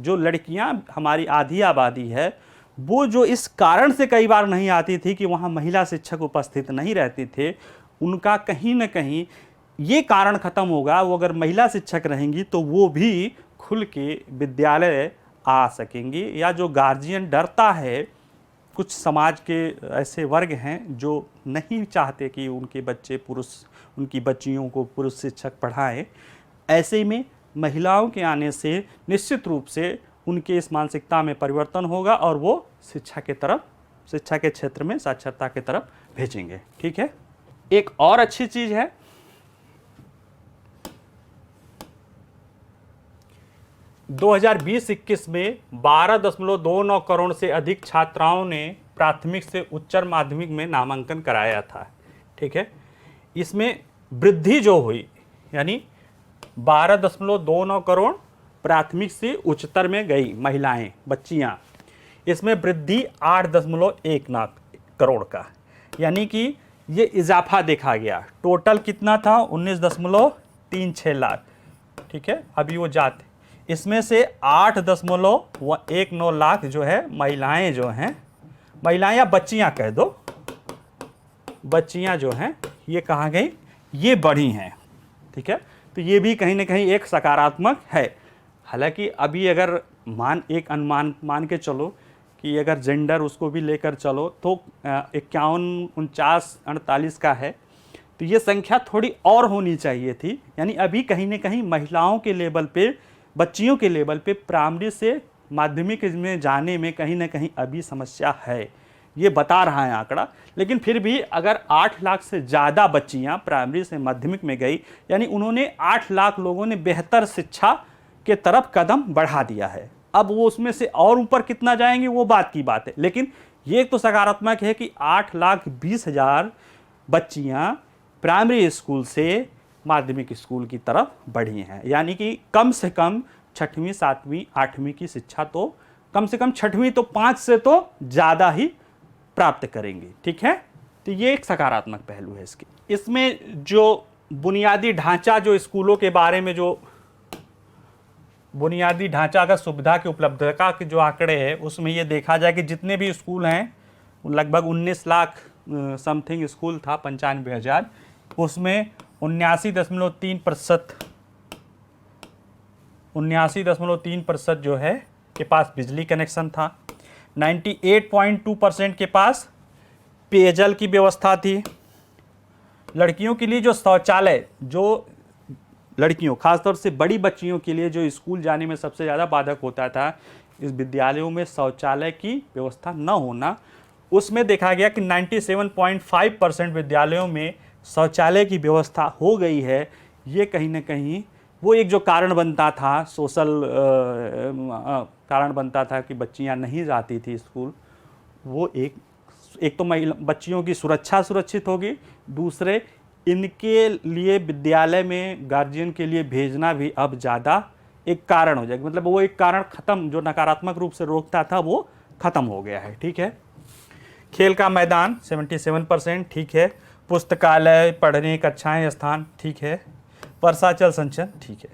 A: लड़कियां हमारी आधी आबादी है, वो जो इस कारण से कई बार नहीं आती थी कि वहाँ महिला शिक्षक उपस्थित नहीं रहते थे, उनका कहीं ना कहीं ये कारण ख़त्म होगा। वो अगर महिला शिक्षक रहेंगी तो वो भी खुल के विद्यालय आ सकेंगी। या जो गार्जियन डरता है, कुछ समाज के ऐसे वर्ग हैं जो नहीं चाहते कि उनकी बच्चियों को पुरुष शिक्षक पढ़ाएं, ऐसे में महिलाओं के आने से निश्चित रूप से उनके इस मानसिकता में परिवर्तन होगा और वो शिक्षा के क्षेत्र में साक्षरता के तरफ भेजेंगे। ठीक है। एक और अच्छी चीज है, 2020-21 में 12.29 करोड़ से अधिक छात्राओं ने प्राथमिक से उच्चतर माध्यमिक में नामांकन कराया था। ठीक है। इसमें वृद्धि जो हुई, यानी 12.29 करोड़ प्राथमिक से उच्चतर में गई महिलाएं, बच्चियां, इसमें वृद्धि 8.19 करोड़ का, यानी कि ये इजाफा देखा गया। टोटल कितना था? 19.36 लाख। ठीक है। अभी वो जाते, इसमें से 8.19 लाख जो है महिलाएं जो हैं, महिलाएं या बच्चियां कह दो, बच्चियां जो हैं ये कहाँ गई? ये बढ़ी हैं। ठीक है। तो ये भी कहीं ना कहीं एक सकारात्मक है। हालांकि अभी अगर एक अनुमान मान के चलो कि अगर जेंडर उसको भी लेकर चलो तो 51, 49, 48 का है, तो ये संख्या थोड़ी और होनी चाहिए थी। यानी अभी कहीं ना कहीं महिलाओं के लेवल पे, बच्चियों के लेवल पे प्राइमरी से माध्यमिक में जाने में कहीं ना कहीं अभी समस्या है, ये बता रहा है आंकड़ा। लेकिन फिर भी अगर 8 लाख से ज़्यादा बच्चियां प्राइमरी से माध्यमिक में गई, यानी उन्होंने 8 लाख लोगों ने बेहतर शिक्षा के तरफ कदम बढ़ा दिया है। अब वो उसमें से और ऊपर कितना जाएंगे वो बात की बात है, लेकिन ये तो सकारात्मक है कि 8,20,000 बच्चियां प्राइमरी स्कूल से माध्यमिक स्कूल की तरफ बढ़ी हैं। यानी कि कम से कम 6वीं, 7वीं, 8वीं की शिक्षा तो कम से कम 6वीं तो 5 से तो ज़्यादा ही प्राप्त करेंगे। ठीक है। तो ये एक सकारात्मक पहलू है इसकी। इसमें जो बुनियादी ढांचा, जो स्कूलों के बारे में जो बुनियादी ढांचा का सुविधा की उपलब्धता के जो आंकड़े हैं, उसमें ये देखा जाए कि जितने भी स्कूल हैं, लगभग 19 लाख समथिंग स्कूल था, 95,000, उसमें 79.3% जो है के पास बिजली कनेक्शन था। 98.2% के पास पेयजल की व्यवस्था थी। लड़कियों के लिए जो शौचालय, जो लड़कियों खासतौर से बड़ी बच्चियों के लिए जो स्कूल जाने में सबसे ज़्यादा बाधक होता था, इस विद्यालयों में शौचालय की व्यवस्था न होना, उसमें देखा गया कि 97.5% विद्यालयों में शौचालय की व्यवस्था हो गई है। ये कहीं ना कहीं वो एक जो कारण बनता था, सोशल कारण बनता था कि बच्चियां नहीं जाती थी स्कूल, वो एक तो बच्चियों की सुरक्षा सुरक्षित होगी, दूसरे इनके लिए विद्यालय में गार्जियन के लिए भेजना भी अब ज़्यादा एक कारण हो जाएगा। मतलब वो एक कारण ख़त्म, जो नकारात्मक रूप से रोकता था वो ख़त्म हो गया है। ठीक है। खेल का मैदान 77%, ठीक है। पुस्तकालय, पढ़ने कक्षाएं स्थान, ठीक है। वर्षाचल संचयन, ठीक है।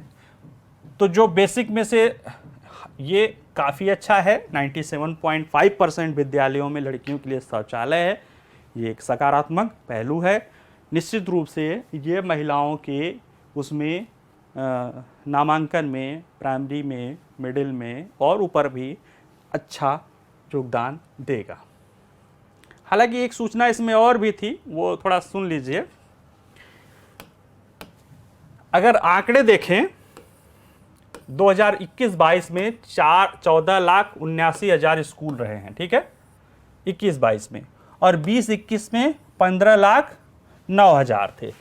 A: तो जो बेसिक में से ये काफ़ी अच्छा है। 97.5% विद्यालयों में लड़कियों के लिए शौचालय है। ये एक सकारात्मक पहलू है। निश्चित रूप से ये महिलाओं के उसमें नामांकन में, प्राइमरी में, मिडिल में और ऊपर भी अच्छा योगदान देगा। हालांकि एक सूचना इसमें और भी थी, वो थोड़ा सुन लीजिए। अगर आंकड़े देखें 2021-22 में 14,79,000 स्कूल रहे हैं, ठीक है, 21-22 में, और 20-21 में 15,09,000 थे।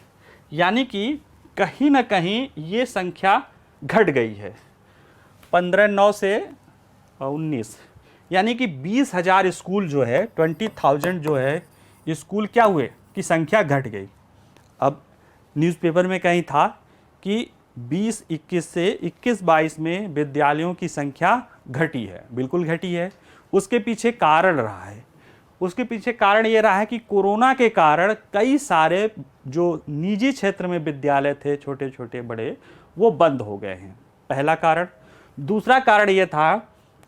A: यानी कि कहीं ना कहीं ये संख्या घट गई है 15,9 से 19, यानी कि 20,000 स्कूल जो है, 20,000 जो है स्कूल क्या हुए कि संख्या घट गई। अब न्यूज़पेपर में कहीं था कि 20-21 से 21-22 में विद्यालयों की संख्या घटी है, बिल्कुल घटी है। उसके पीछे कारण रहा है, उसके पीछे कारण ये रहा है कि कोरोना के कारण कई सारे जो निजी क्षेत्र में विद्यालय थे, छोटे छोटे बड़े, वो बंद हो गए हैं, पहला कारण। दूसरा कारण ये था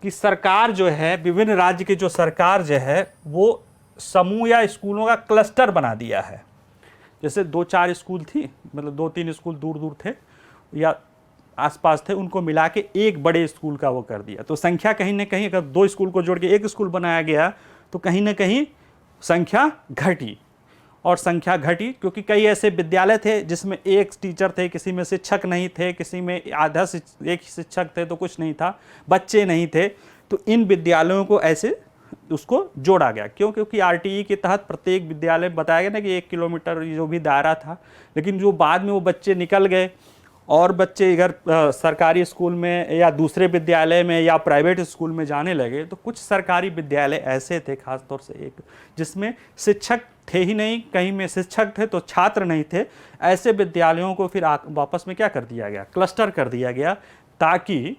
A: कि सरकार जो है, विभिन्न राज्य की जो सरकार जो है, वो समूह या स्कूलों का क्लस्टर बना दिया है। जैसे 2-4 स्कूल थी, मतलब 2-3 स्कूल दूर दूर थे या आसपास थे, उनको मिला के एक बड़े स्कूल का वो कर दिया। तो संख्या कहीं ना कहीं, अगर 2 स्कूल को जोड़ के एक स्कूल बनाया गया तो कहीं ना कहीं संख्या घटी। और संख्या घटी क्योंकि कई ऐसे विद्यालय थे जिसमें एक टीचर थे, किसी में शिक्षक नहीं थे, किसी में एक शिक्षक थे तो कुछ नहीं था, बच्चे नहीं थे। तो इन विद्यालयों को ऐसे उसको जोड़ा गया। क्यों? क्योंकि आरटीई के तहत प्रत्येक विद्यालय बताया गया ना कि 1 किलोमीटर जो भी दायरा था। लेकिन जो बाद में वो बच्चे निकल गए और बच्चे इधर सरकारी स्कूल में या दूसरे विद्यालय में या प्राइवेट स्कूल में जाने लगे, तो कुछ सरकारी विद्यालय ऐसे थे, खासतौर से एक जिसमें शिक्षक थे ही नहीं, कहीं में शिक्षक थे तो छात्र नहीं थे। ऐसे विद्यालयों को फिर वापस में क्या कर दिया गया? क्लस्टर कर दिया गया, ताकि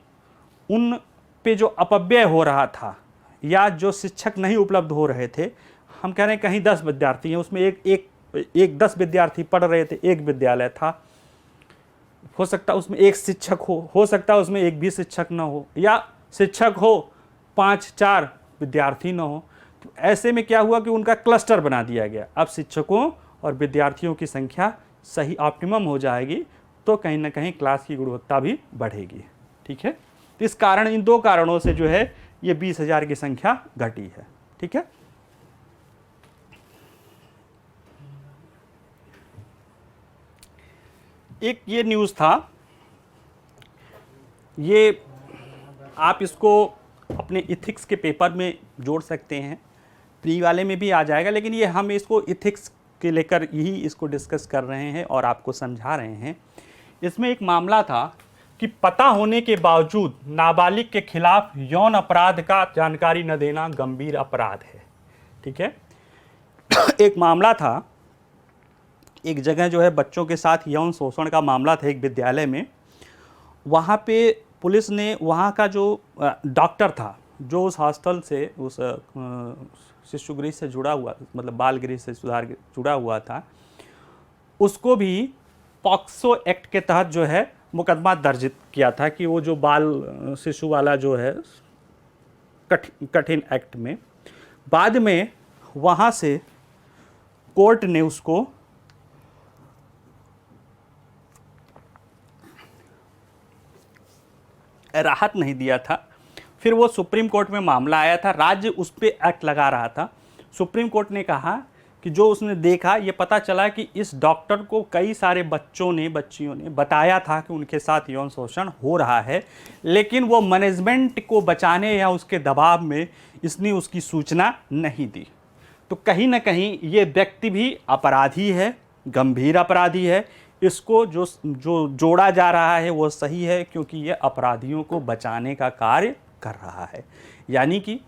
A: उन पे जो अपव्यय हो रहा था या जो शिक्षक नहीं उपलब्ध हो रहे थे, हम कह रहे हैं कहीं 10 विद्यार्थी हैं, उसमें एक 10 विद्यार्थी पढ़ रहे थे, एक विद्यालय था, हो सकता उसमें एक शिक्षक हो सकता उसमें एक भी शिक्षक ना हो, या शिक्षक हो 5-4 विद्यार्थी ना हो। तो ऐसे में क्या हुआ कि उनका क्लस्टर बना दिया गया। अब शिक्षकों और विद्यार्थियों की संख्या सही ऑप्टिमम हो जाएगी तो कहीं ना कहीं क्लास की गुणवत्ता भी बढ़ेगी। ठीक है, तो इस कारण, इन 2 कारणों से जो है ये 20,000 की संख्या घटी है। ठीक है, एक ये न्यूज़ था, ये आप इसको अपने इथिक्स के पेपर में जोड़ सकते हैं, प्री वाले में भी आ जाएगा, लेकिन ये हम इसको इथिक्स के लेकर यही इसको डिस्कस कर रहे हैं और आपको समझा रहे हैं। इसमें एक मामला था कि पता होने के बावजूद नाबालिग के खिलाफ यौन अपराध का जानकारी न देना गंभीर अपराध है। ठीक है, एक मामला था, एक जगह जो है बच्चों के साथ यौन शोषण का मामला था एक विद्यालय में। वहाँ पे पुलिस ने वहाँ का जो डॉक्टर था, जो उस हॉस्टल से, उस शिशु गृह से जुड़ा हुआ, मतलब बाल गृह से जुड़ा हुआ था, उसको भी पॉक्सो एक्ट के तहत जो है मुकदमा दर्ज किया था कि वो जो बाल शिशु वाला जो है कठिन एक्ट में। बाद में वहाँ से कोर्ट ने उसको राहत नहीं दिया था। फिर वो सुप्रीम कोर्ट में मामला आया था, राज्य उस पर एक्ट लगा रहा था। सुप्रीम कोर्ट ने कहा कि जो उसने देखा, ये पता चला कि इस डॉक्टर को कई सारे बच्चियों ने बताया था कि उनके साथ यौन शोषण हो रहा है, लेकिन वो मैनेजमेंट को बचाने या उसके दबाव में इसने उसकी सूचना नहीं दी। तो कहीं ना कहीं ये व्यक्ति भी अपराधी है, गंभीर अपराधी है। इसको जो जोड़ा जा रहा है वो सही है, क्योंकि ये अपराधियों को बचाने का कार्य कर रहा है। यानी कि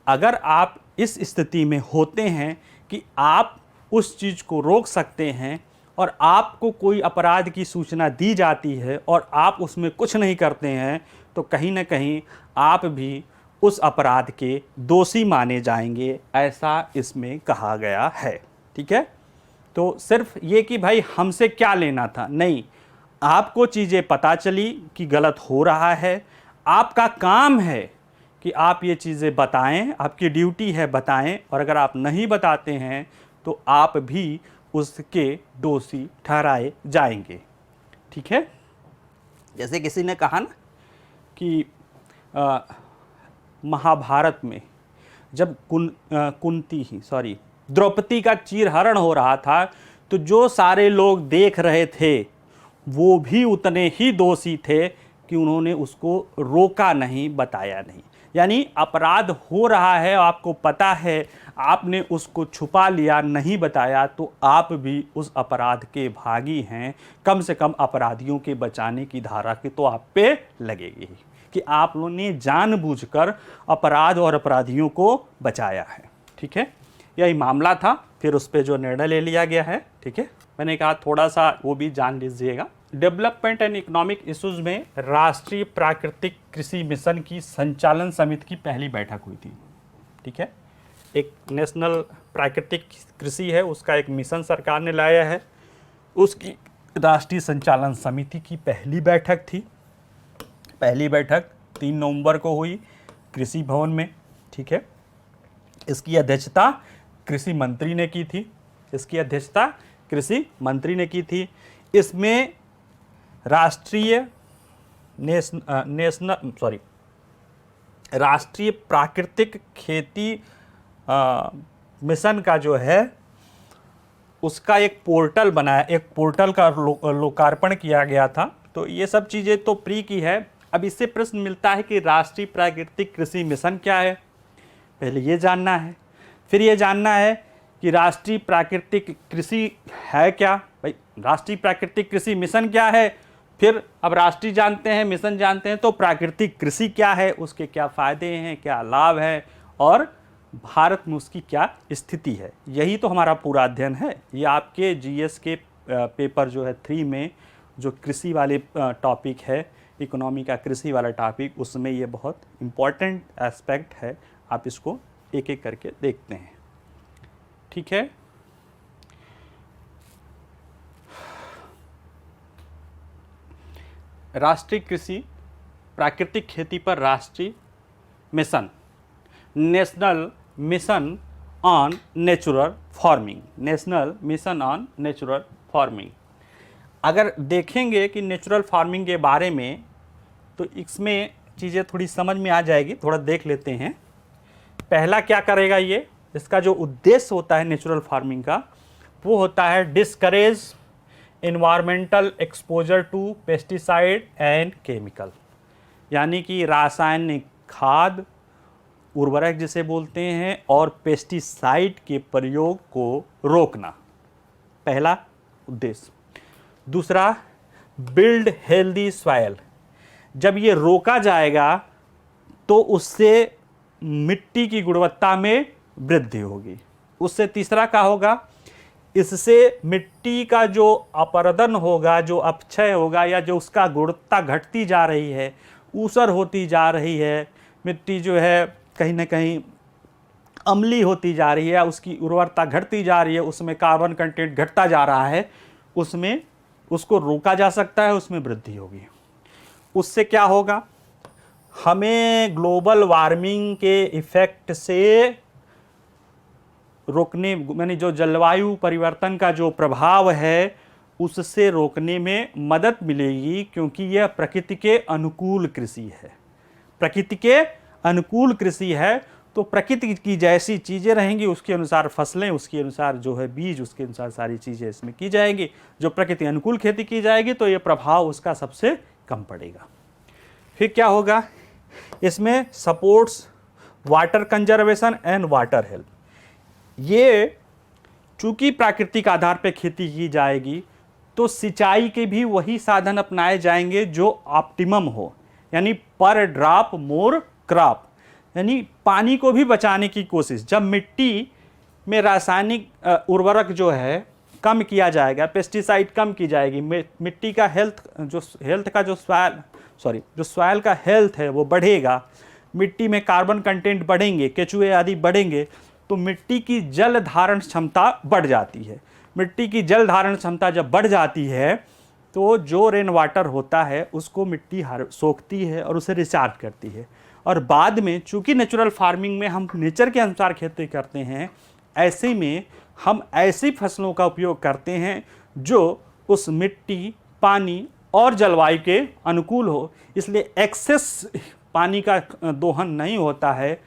A: अगर आप इस स्थिति में होते हैं कि आप उस चीज़ को रोक सकते हैं और आपको कोई अपराध की सूचना दी जाती है और आप उसमें कुछ नहीं करते हैं, तो कहीं ना कहीं आप भी उस अपराध के दोषी माने जाएंगे, ऐसा इसमें कहा गया है। ठीक है, तो सिर्फ ये कि भाई हमसे क्या लेना था, नहीं, आपको चीज़ें पता चली कि गलत हो रहा है, आपका काम है कि आप ये चीज़ें बताएं, आपकी ड्यूटी है बताएं, और अगर आप नहीं बताते हैं तो आप भी उसके दोषी ठहराए जाएंगे। ठीक है, जैसे किसी ने कहा ना कि महाभारत में जब द्रौपदी का चीरहरण हो रहा था, तो जो सारे लोग देख रहे थे वो भी उतने ही दोषी थे कि उन्होंने उसको रोका नहीं, बताया नहीं। यानी अपराध हो रहा है, आपको पता है, आपने उसको छुपा लिया, नहीं बताया, तो आप भी उस अपराध के भागी हैं। कम से कम अपराधियों के बचाने की धारा की तो आप पे लगेगी कि आप लोगों ने जानबूझकर अपराध और अपराधियों को बचाया है। ठीक है, यही मामला था, फिर उस पर जो निर्णय ले लिया गया है। ठीक है, मैंने कहा थोड़ा सा वो भी जान लीजिएगा। डेवलपमेंट एंड इकोनॉमिक इश्यूज में राष्ट्रीय प्राकृतिक कृषि मिशन की संचालन समिति की पहली बैठक हुई थी। ठीक है, एक नेशनल प्राकृतिक कृषि है, उसका एक मिशन सरकार ने लाया है, उसकी राष्ट्रीय संचालन समिति की पहली बैठक थी। पहली बैठक 3 नवंबर को हुई कृषि भवन में। ठीक है, इसकी अध्यक्षता कृषि मंत्री ने की थी। इसकी अध्यक्षता कृषि मंत्री ने की थी। इसमें राष्ट्रीय प्राकृतिक खेती मिशन का जो है उसका एक पोर्टल बनाया, एक पोर्टल का लोकार्पण किया गया था। तो ये सब चीज़ें तो प्री की है। अब इससे प्रश्न मिलता है कि राष्ट्रीय प्राकृतिक कृषि मिशन क्या है, पहले ये जानना है। फिर ये जानना है कि राष्ट्रीय प्राकृतिक कृषि है क्या। भाई राष्ट्रीय प्राकृतिक कृषि मिशन क्या है, फिर अब राष्ट्रीय जानते हैं, मिशन जानते हैं, तो प्राकृतिक कृषि क्या है, उसके क्या फ़ायदे हैं, क्या लाभ है, और भारत में उसकी क्या स्थिति है। यही तो हमारा पूरा अध्ययन है। ये आपके जीएस के पेपर जो है 3 में जो कृषि वाले टॉपिक है, इकोनॉमी का कृषि वाला टॉपिक, उसमें ये बहुत इम्पॉर्टेंट एस्पेक्ट है। आप इसको एक एक करके देखते हैं। ठीक है, राष्ट्रीय कृषि प्राकृतिक खेती पर राष्ट्रीय mission, national mission on natural farming, national mission on natural farming. अगर देखेंगे कि नेचुरल फार्मिंग के बारे में, तो इसमें चीज़ें थोड़ी समझ में आ जाएगी। थोड़ा देख लेते हैं। पहला क्या करेगा ये, इसका जो उद्देश्य होता है नेचुरल फार्मिंग का, वो होता है discourage environmental exposure to pesticide and chemical, यानी कि रासायनिक खाद, उर्वरक जिसे बोलते हैं, और पेस्टिसाइड के प्रयोग को रोकना, पहला उद्देश्य। दूसरा, बिल्ड हेल्दी सॉइल, जब ये रोका जाएगा तो उससे मिट्टी की गुणवत्ता में वृद्धि होगी। उससे तीसरा क्या होगा, इससे मिट्टी का जो अपरदन होगा, जो अपक्षय होगा, या जो उसका गुणवत्ता घटती जा रही है, ऊसर होती जा रही है, मिट्टी जो है कहीं ना कहीं अम्लीय होती जा रही है, उसकी उर्वरता घटती जा रही है, उसमें कार्बन कंटेंट घटता जा रहा है, उसमें उसको रोका जा सकता है, उसमें वृद्धि होगी। उससे क्या होगा, हमें ग्लोबल वार्मिंग के इफेक्ट से रोकने, यानी जो जलवायु परिवर्तन का जो प्रभाव है उससे रोकने में मदद मिलेगी, क्योंकि यह प्रकृति के अनुकूल कृषि है। प्रकृति के अनुकूल कृषि है, तो प्रकृति की जैसी चीज़ें रहेंगी उसके अनुसार फसलें, उसके अनुसार जो है बीज, उसके अनुसार सारी चीज़ें इसमें की जाएंगी। जो प्रकृति अनुकूल खेती की जाएगी तो ये प्रभाव उसका सबसे कम पड़ेगा। फिर क्या होगा, इसमें supports water conservation and water health. ये चूंकि प्राकृतिक आधार पर खेती की जाएगी तो सिंचाई के भी वही साधन अपनाए जाएंगे जो ऑप्टिमम हो, यानी पर ड्रॉप मोर क्रॉप, यानी पानी को भी बचाने की कोशिश। जब मिट्टी में रासायनिक उर्वरक जो है कम किया जाएगा, पेस्टिसाइड कम की जाएगी, मिट्टी का जो सॉइल का हेल्थ है वो बढ़ेगा, मिट्टी में कार्बन कंटेंट बढ़ेंगे, केचुए आदि बढ़ेंगे, तो मिट्टी की जल धारण क्षमता बढ़ जाती है। मिट्टी की जल धारण क्षमता जब बढ़ जाती है तो जो रेन वाटर होता है उसको मिट्टी सोखती है और उसे रिचार्ज करती है। और बाद में चूंकि नेचुरल फार्मिंग में हम नेचर के अनुसार खेती करते हैं, ऐसे में हम ऐसी फसलों का उपयोग करते हैं जो उस मिट्टी, पानी और जलवायु के अनुकूल हो, इसलिए एक्सेस पानी का दोहन नहीं होता है।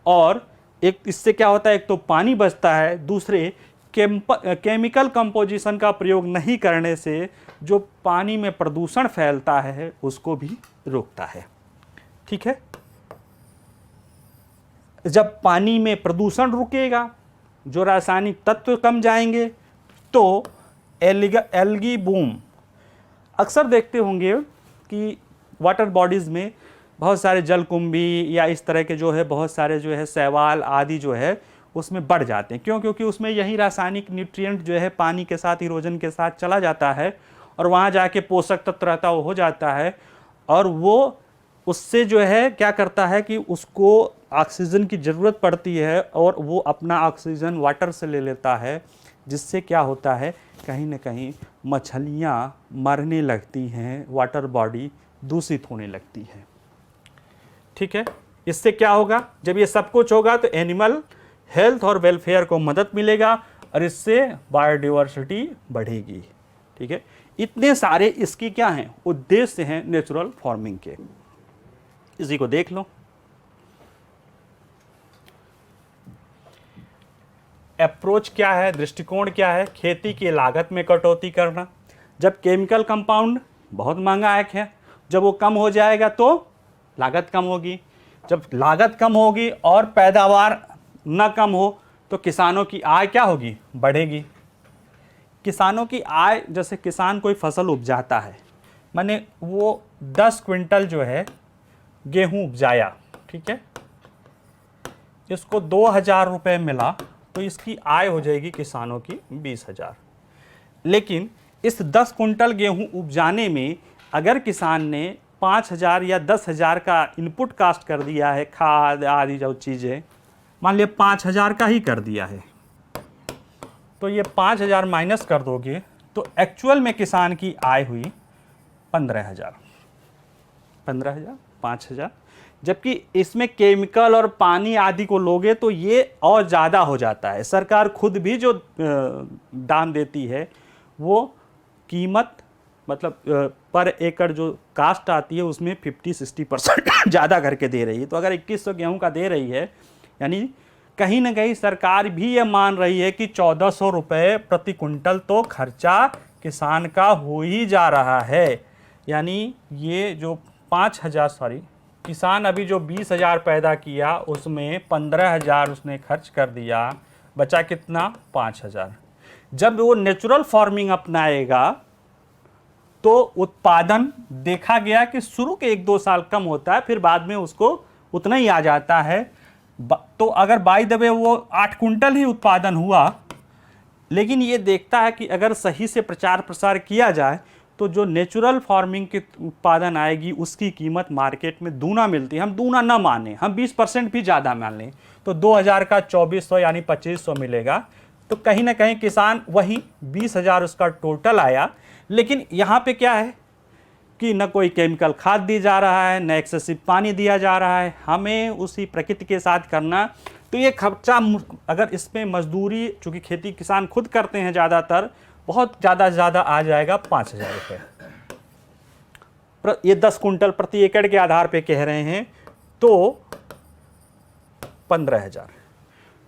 A: और एक इससे क्या होता है, एक तो पानी बचता है, दूसरे केमिकल कंपोजिशन का प्रयोग नहीं करने से जो पानी में प्रदूषण फैलता है उसको भी रोकता है। ठीक है, जब पानी में प्रदूषण रुकेगा, जो रासायनिक तत्व कम जाएंगे, तो एल्गी बूम। अक्सर देखते होंगे कि वाटर बॉडीज़ में बहुत सारे जलकुंभी या इस तरह के जो है बहुत सारे जो है शैवाल आदि जो है उसमें बढ़ जाते हैं। क्यों? क्योंकि उसमें यही रासायनिक न्यूट्रिएंट जो है पानी के साथ, इरोजन के साथ चला जाता है और वहाँ जाके पोषक तत्व रहता वो हो जाता है, और वो उससे जो है क्या करता है कि उसको ऑक्सीजन की ज़रूरत पड़ती है और वो अपना ऑक्सीजन वाटर से ले लेता है, जिससे क्या होता है, कहीं ना कहीं मछलियाँ मरने लगती हैं, वाटर बॉडी दूषित होने लगती है। ठीक है, इससे क्या होगा, जब ये सब कुछ होगा तो एनिमल हेल्थ और वेलफेयर को मदद मिलेगा और इससे बायोडाइवर्सिटी बढ़ेगी। ठीक है, इतने सारे इसकी क्या हैं उद्देश्य हैं नेचुरल फार्मिंग के, इसी को देख लो। अप्रोच क्या है, दृष्टिकोण क्या है, खेती की लागत में कटौती करना। जब केमिकल कंपाउंड बहुत महंगा है, जब वो कम हो जाएगा तो लागत कम होगी, जब लागत कम होगी और पैदावार न कम हो तो किसानों की आय क्या होगी, बढ़ेगी। किसानों की आय, जैसे किसान कोई फसल उपजाता है, माने वो 10 क्विंटल जो है गेहूं उपजाया, ठीक है, इसको 2000 रुपये मिला तो इसकी आय हो जाएगी किसानों की 20,000। लेकिन इस 10 कुंटल गेहूं उपजाने में अगर किसान ने 5,000 या 10,000 का इनपुट कास्ट कर दिया है, खाद आदि जो चीज़ें, मान लिया 5,000 का ही कर दिया है, तो ये 5,000 माइनस कर दोगे तो एक्चुअल में किसान की आय हुई 15,000, 5,000। जबकि इसमें केमिकल और पानी आदि को लोगे तो ये और ज़्यादा हो जाता है। सरकार खुद भी जो दाम देती है वो कीमत, मतलब पर एकड़ जो कास्ट आती है उसमें 50-60% ज़्यादा करके दे रही है। तो अगर 2100 गेहूं का दे रही है, यानी कहीं ना कहीं सरकार भी ये मान रही है कि 1,400 रुपये प्रति कुंटल तो खर्चा किसान का हो ही जा रहा है। यानी ये जो 5,000 किसान अभी जो 20,000 पैदा किया उसमें 15,000 उसने खर्च कर दिया, बचा कितना, 5,000। जब वो नेचुरल फार्मिंग अपनाएगा तो उत्पादन देखा गया कि शुरू के 1-2 साल कम होता है, फिर बाद में उसको उतना ही आ जाता है। तो अगर बाय द वे वो 8 कुंटल ही उत्पादन हुआ, लेकिन ये देखता है कि अगर सही से प्रचार प्रसार किया जाए तो जो नेचुरल फार्मिंग की उत्पादन आएगी उसकी कीमत मार्केट में दूना मिलती है। हम दूना ना माने, हम 20% भी ज़्यादा मान लें तो 2,000 का 2,400 यानी 2,500 मिलेगा। तो कहीं ना कहीं किसान वही 20,000 उसका टोटल आया। लेकिन यहाँ पे क्या है कि न कोई केमिकल खाद दी जा रहा है, न एक्सेसिव पानी दिया जा रहा है, हमें उसी प्रकृति के साथ करना। तो ये खर्चा, अगर इसमें मजदूरी, चूँकि खेती किसान खुद करते हैं ज़्यादातर, बहुत ज़्यादा से ज़्यादा आ जाएगा 5,000 रुपये। ये 10 कुंटल प्रति एकड़ के आधार पे कह रहे हैं तो 15,000।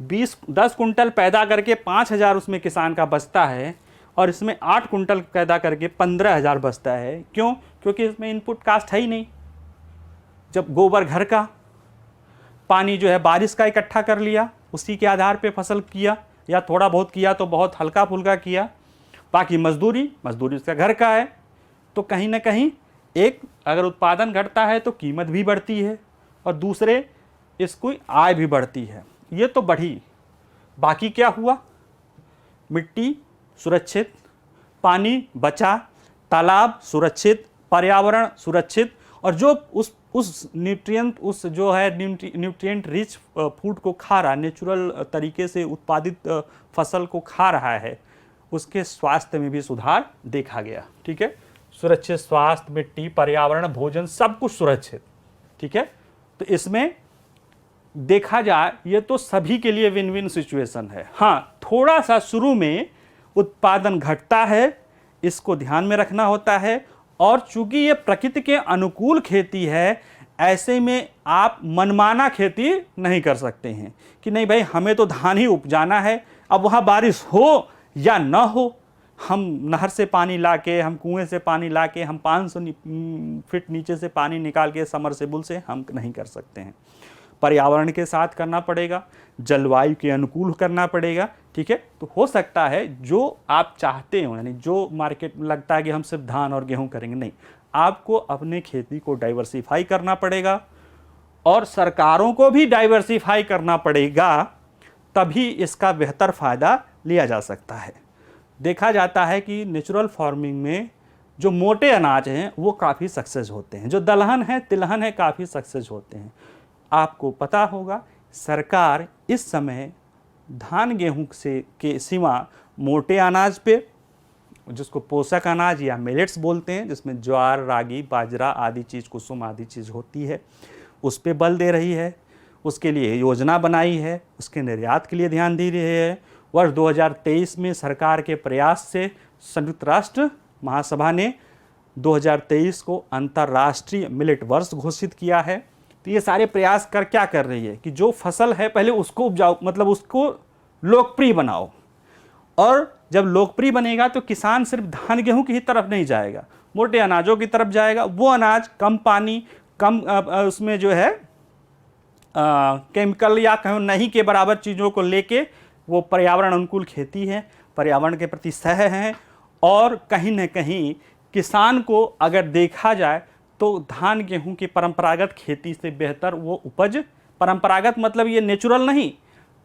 A: 10 कुंटल पैदा करके 5,000 उसमें किसान का बचता है और इसमें 8 कुंटल पैदा करके 15,000 बचता है। क्यों? क्योंकि इसमें इनपुट कास्ट है ही नहीं। जब गोबर घर का, पानी जो है बारिश का इकट्ठा कर लिया, उसी के आधार पे फसल किया, या थोड़ा बहुत किया तो बहुत हल्का फुल्का किया, बाकी मजदूरी उसका घर का है। तो कहीं ना कहीं एक अगर उत्पादन घटता है तो कीमत भी बढ़ती है और दूसरे इसकी आय भी बढ़ती है। ये तो बढ़ी, बाकी क्या हुआ, मिट्टी सुरक्षित, पानी बचा, तालाब सुरक्षित, पर्यावरण सुरक्षित, और जो उस न्यूट्रिएंट, उस जो है न्यूट्रिएंट रिच फूड को खा रहा, नेचुरल तरीके से उत्पादित फसल को खा रहा है, उसके स्वास्थ्य में भी सुधार देखा गया। ठीक है, सुरक्षित स्वास्थ्य, मिट्टी, पर्यावरण, भोजन, सब कुछ सुरक्षित। ठीक है, तो इसमें देखा जाए ये तो सभी के लिए विन विन सिचुएशन है। हाँ, थोड़ा सा शुरू में उत्पादन घटता है, इसको ध्यान में रखना होता है। और चूंकि ये प्रकृति के अनुकूल खेती है, ऐसे में आप मनमाना खेती नहीं कर सकते हैं कि नहीं भाई हमें तो धान ही उपजाना है, अब वहाँ बारिश हो या ना हो, हम नहर से पानी लाके, हम कुएं से पानी लाके, हम 500 फीट नीचे से पानी निकाल के समरसेबुल से हम नहीं कर सकते हैं। पर्यावरण के साथ करना पड़ेगा, जलवायु के अनुकूल करना पड़ेगा। ठीक है, तो हो सकता है जो आप चाहते हो, यानी जो मार्केट में लगता है कि हम सिर्फ धान और गेहूं करेंगे, नहीं, आपको अपने खेती को डाइवर्सिफाई करना पड़ेगा और सरकारों को भी डाइवर्सिफाई करना पड़ेगा, तभी इसका बेहतर फ़ायदा लिया जा सकता है। देखा जाता है कि नेचुरल फार्मिंग में जो मोटे अनाज हैं वो काफ़ी सक्सेस होते हैं, जो दलहन है तिलहन है काफ़ी सक्सेस होते हैं। आपको पता होगा सरकार इस समय धान गेहूं से के सिवा मोटे अनाज पे, जिसको पोषक अनाज या मिलेट्स बोलते हैं, जिसमें ज्वार, रागी, बाजरा आदि चीज़, कुसुम आदि चीज़ होती है, उस पे बल दे रही है, उसके लिए योजना बनाई है, उसके निर्यात के लिए ध्यान दे रही है। वर्ष 2023 में सरकार के प्रयास से संयुक्त राष्ट्र महासभा ने 2023 को अंतर्राष्ट्रीय मिलेट वर्ष घोषित किया है। तो ये सारे प्रयास क्या कर रही है कि जो फसल है पहले उसको उपजाओ, मतलब उसको लोकप्रिय बनाओ, और जब लोकप्रिय बनेगा तो किसान सिर्फ धान गेहूं की ही तरफ नहीं जाएगा, मोटे अनाजों की तरफ जाएगा। वो अनाज कम पानी, कम उसमें जो है केमिकल या कहीं नहीं के बराबर चीज़ों को लेके, वो पर्यावरण अनुकूल खेती है, पर्यावरण के प्रति सह हैं। और कहीं न कहीं किसान को अगर देखा जाए तो धान गेहूं की परंपरागत खेती से बेहतर वो उपज, परंपरागत मतलब ये नेचुरल नहीं,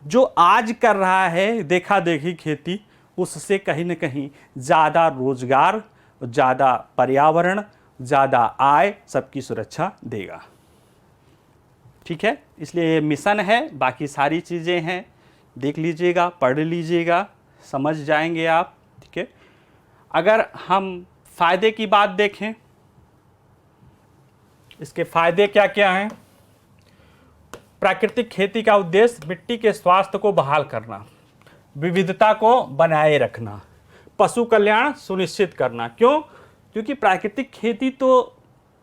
A: जो आज कर रहा है देखा देखी खेती, उससे कहीं न कहीं ज़्यादा रोजगार, ज़्यादा पर्यावरण, ज़्यादा आय, सबकी सुरक्षा देगा। ठीक है, इसलिए ये मिशन है, बाकी सारी चीज़ें हैं, देख लीजिएगा, पढ़ लीजिएगा, समझ जाएंगे आप। ठीक है, अगर हम फ़ायदे की बात देखें, इसके फ़ायदे क्या क्या हैं। प्राकृतिक खेती का उद्देश्य मिट्टी के स्वास्थ्य को बहाल करना, विविधता को बनाए रखना, पशु कल्याण सुनिश्चित करना। क्यों? क्योंकि प्राकृतिक खेती तो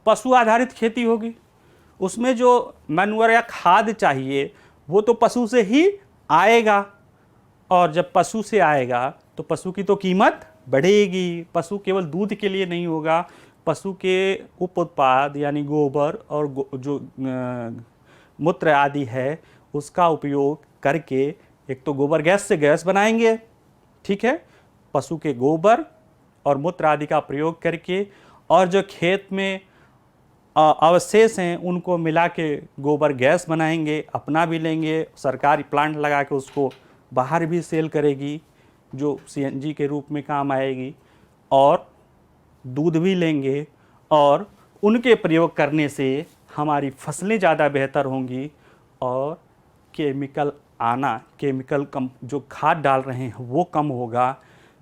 A: पशु आधारित खेती होगी, उसमें जो मैन्योर या खाद चाहिए वो तो पशु से ही आएगा, और जब पशु से आएगा तो पशु की तो कीमत बढ़ेगी। पशु केवल दूध के लिए नहीं होगा, पशु के उप उत्पाद यानी गोबर और जो मूत्र आदि है उसका उपयोग करके, एक तो गोबर गैस से गैस बनाएंगे, ठीक है, पशु के गोबर और मूत्र आदि का प्रयोग करके, और जो खेत में अवशेष हैं उनको मिला के गोबर गैस बनाएंगे, अपना भी लेंगे, सरकारी प्लांट लगा के उसको बाहर भी सेल करेगी जो सीएनजी के रूप में काम आएगी, और दूध भी लेंगे, और उनके प्रयोग करने से हमारी फसलें ज़्यादा बेहतर होंगी, और केमिकल आना, केमिकल कम जो खाद डाल रहे हैं वो कम होगा।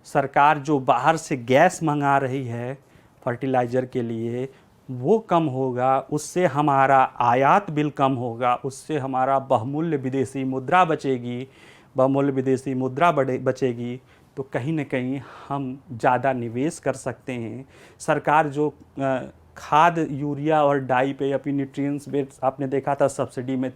A: सरकार जो बाहर से गैस मंगा रही है फर्टिलाइज़र के लिए वो कम होगा, उससे हमारा आयात बिल कम होगा, उससे हमारा बहुमूल्य विदेशी मुद्रा बचेगी, बहुमूल्य विदेशी मुद्रा बचेगी, तो कहीं न कहीं हम ज़्यादा निवेश कर सकते हैं। सरकार जो खाद, यूरिया और डाई पे अपनी न्यूट्रिएंट्स बेस आपने देखा था सब्सिडी में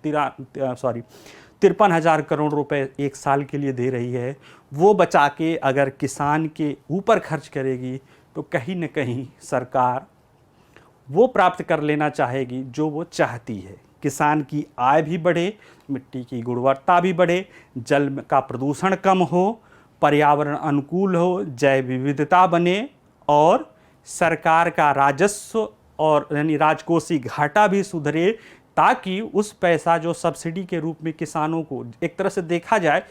A: 53,000 करोड़ रुपए एक साल के लिए दे रही है, वो बचा के अगर किसान के ऊपर खर्च करेगी तो कहीं न कहीं सरकार वो प्राप्त कर लेना चाहेगी जो वो चाहती है। किसान की आय भी बढ़े, मिट्टी की गुणवत्ता भी बढ़े, जल का प्रदूषण कम हो, पर्यावरण अनुकूल हो, जैव विविधता बने, और सरकार का राजस्व और यानी राजकोषीय घाटा भी सुधरे, ताकि उस पैसा जो सब्सिडी के रूप में किसानों को, एक तरह से देखा जाए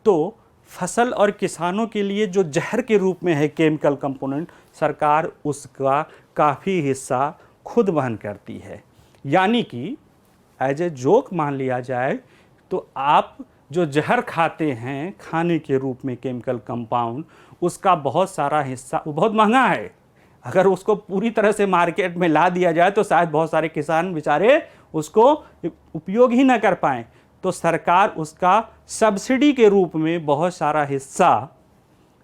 A: तो फसल और किसानों के लिए जो जहर के रूप में है केमिकल कंपोनेंट, सरकार उसका काफ़ी हिस्सा खुद वहन करती है। यानी कि एज ए जोक मान लिया जाए तो आप जो जहर खाते हैं खाने के रूप में केमिकल कंपाउंड, उसका बहुत सारा हिस्सा, वो बहुत महंगा है, अगर उसको पूरी तरह से मार्केट में ला दिया जाए तो शायद बहुत सारे किसान बेचारे उसको उपयोग ही ना कर पाएँ। तो सरकार उसका सब्सिडी के रूप में बहुत सारा हिस्सा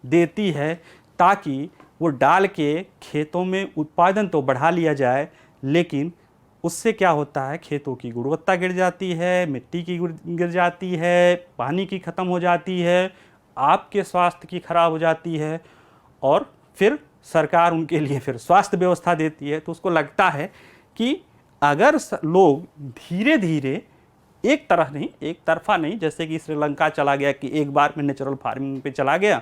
A: देती है, ताकि वो डाल के खेतों में उत्पादन तो बढ़ा लिया जाए, लेकिन उससे क्या होता है, खेतों की गुणवत्ता गिर जाती है, मिट्टी की गिर जाती है, पानी की ख़त्म हो जाती है, आपके स्वास्थ्य की खराब हो जाती है, और फिर सरकार उनके लिए फिर स्वास्थ्य व्यवस्था देती है। तो उसको लगता है कि अगर लोग धीरे धीरे, एक तरह नहीं, एक तरफा नहीं, जैसे कि श्रीलंका चला गया कि एक बार में नेचुरल फार्मिंग पे चला गया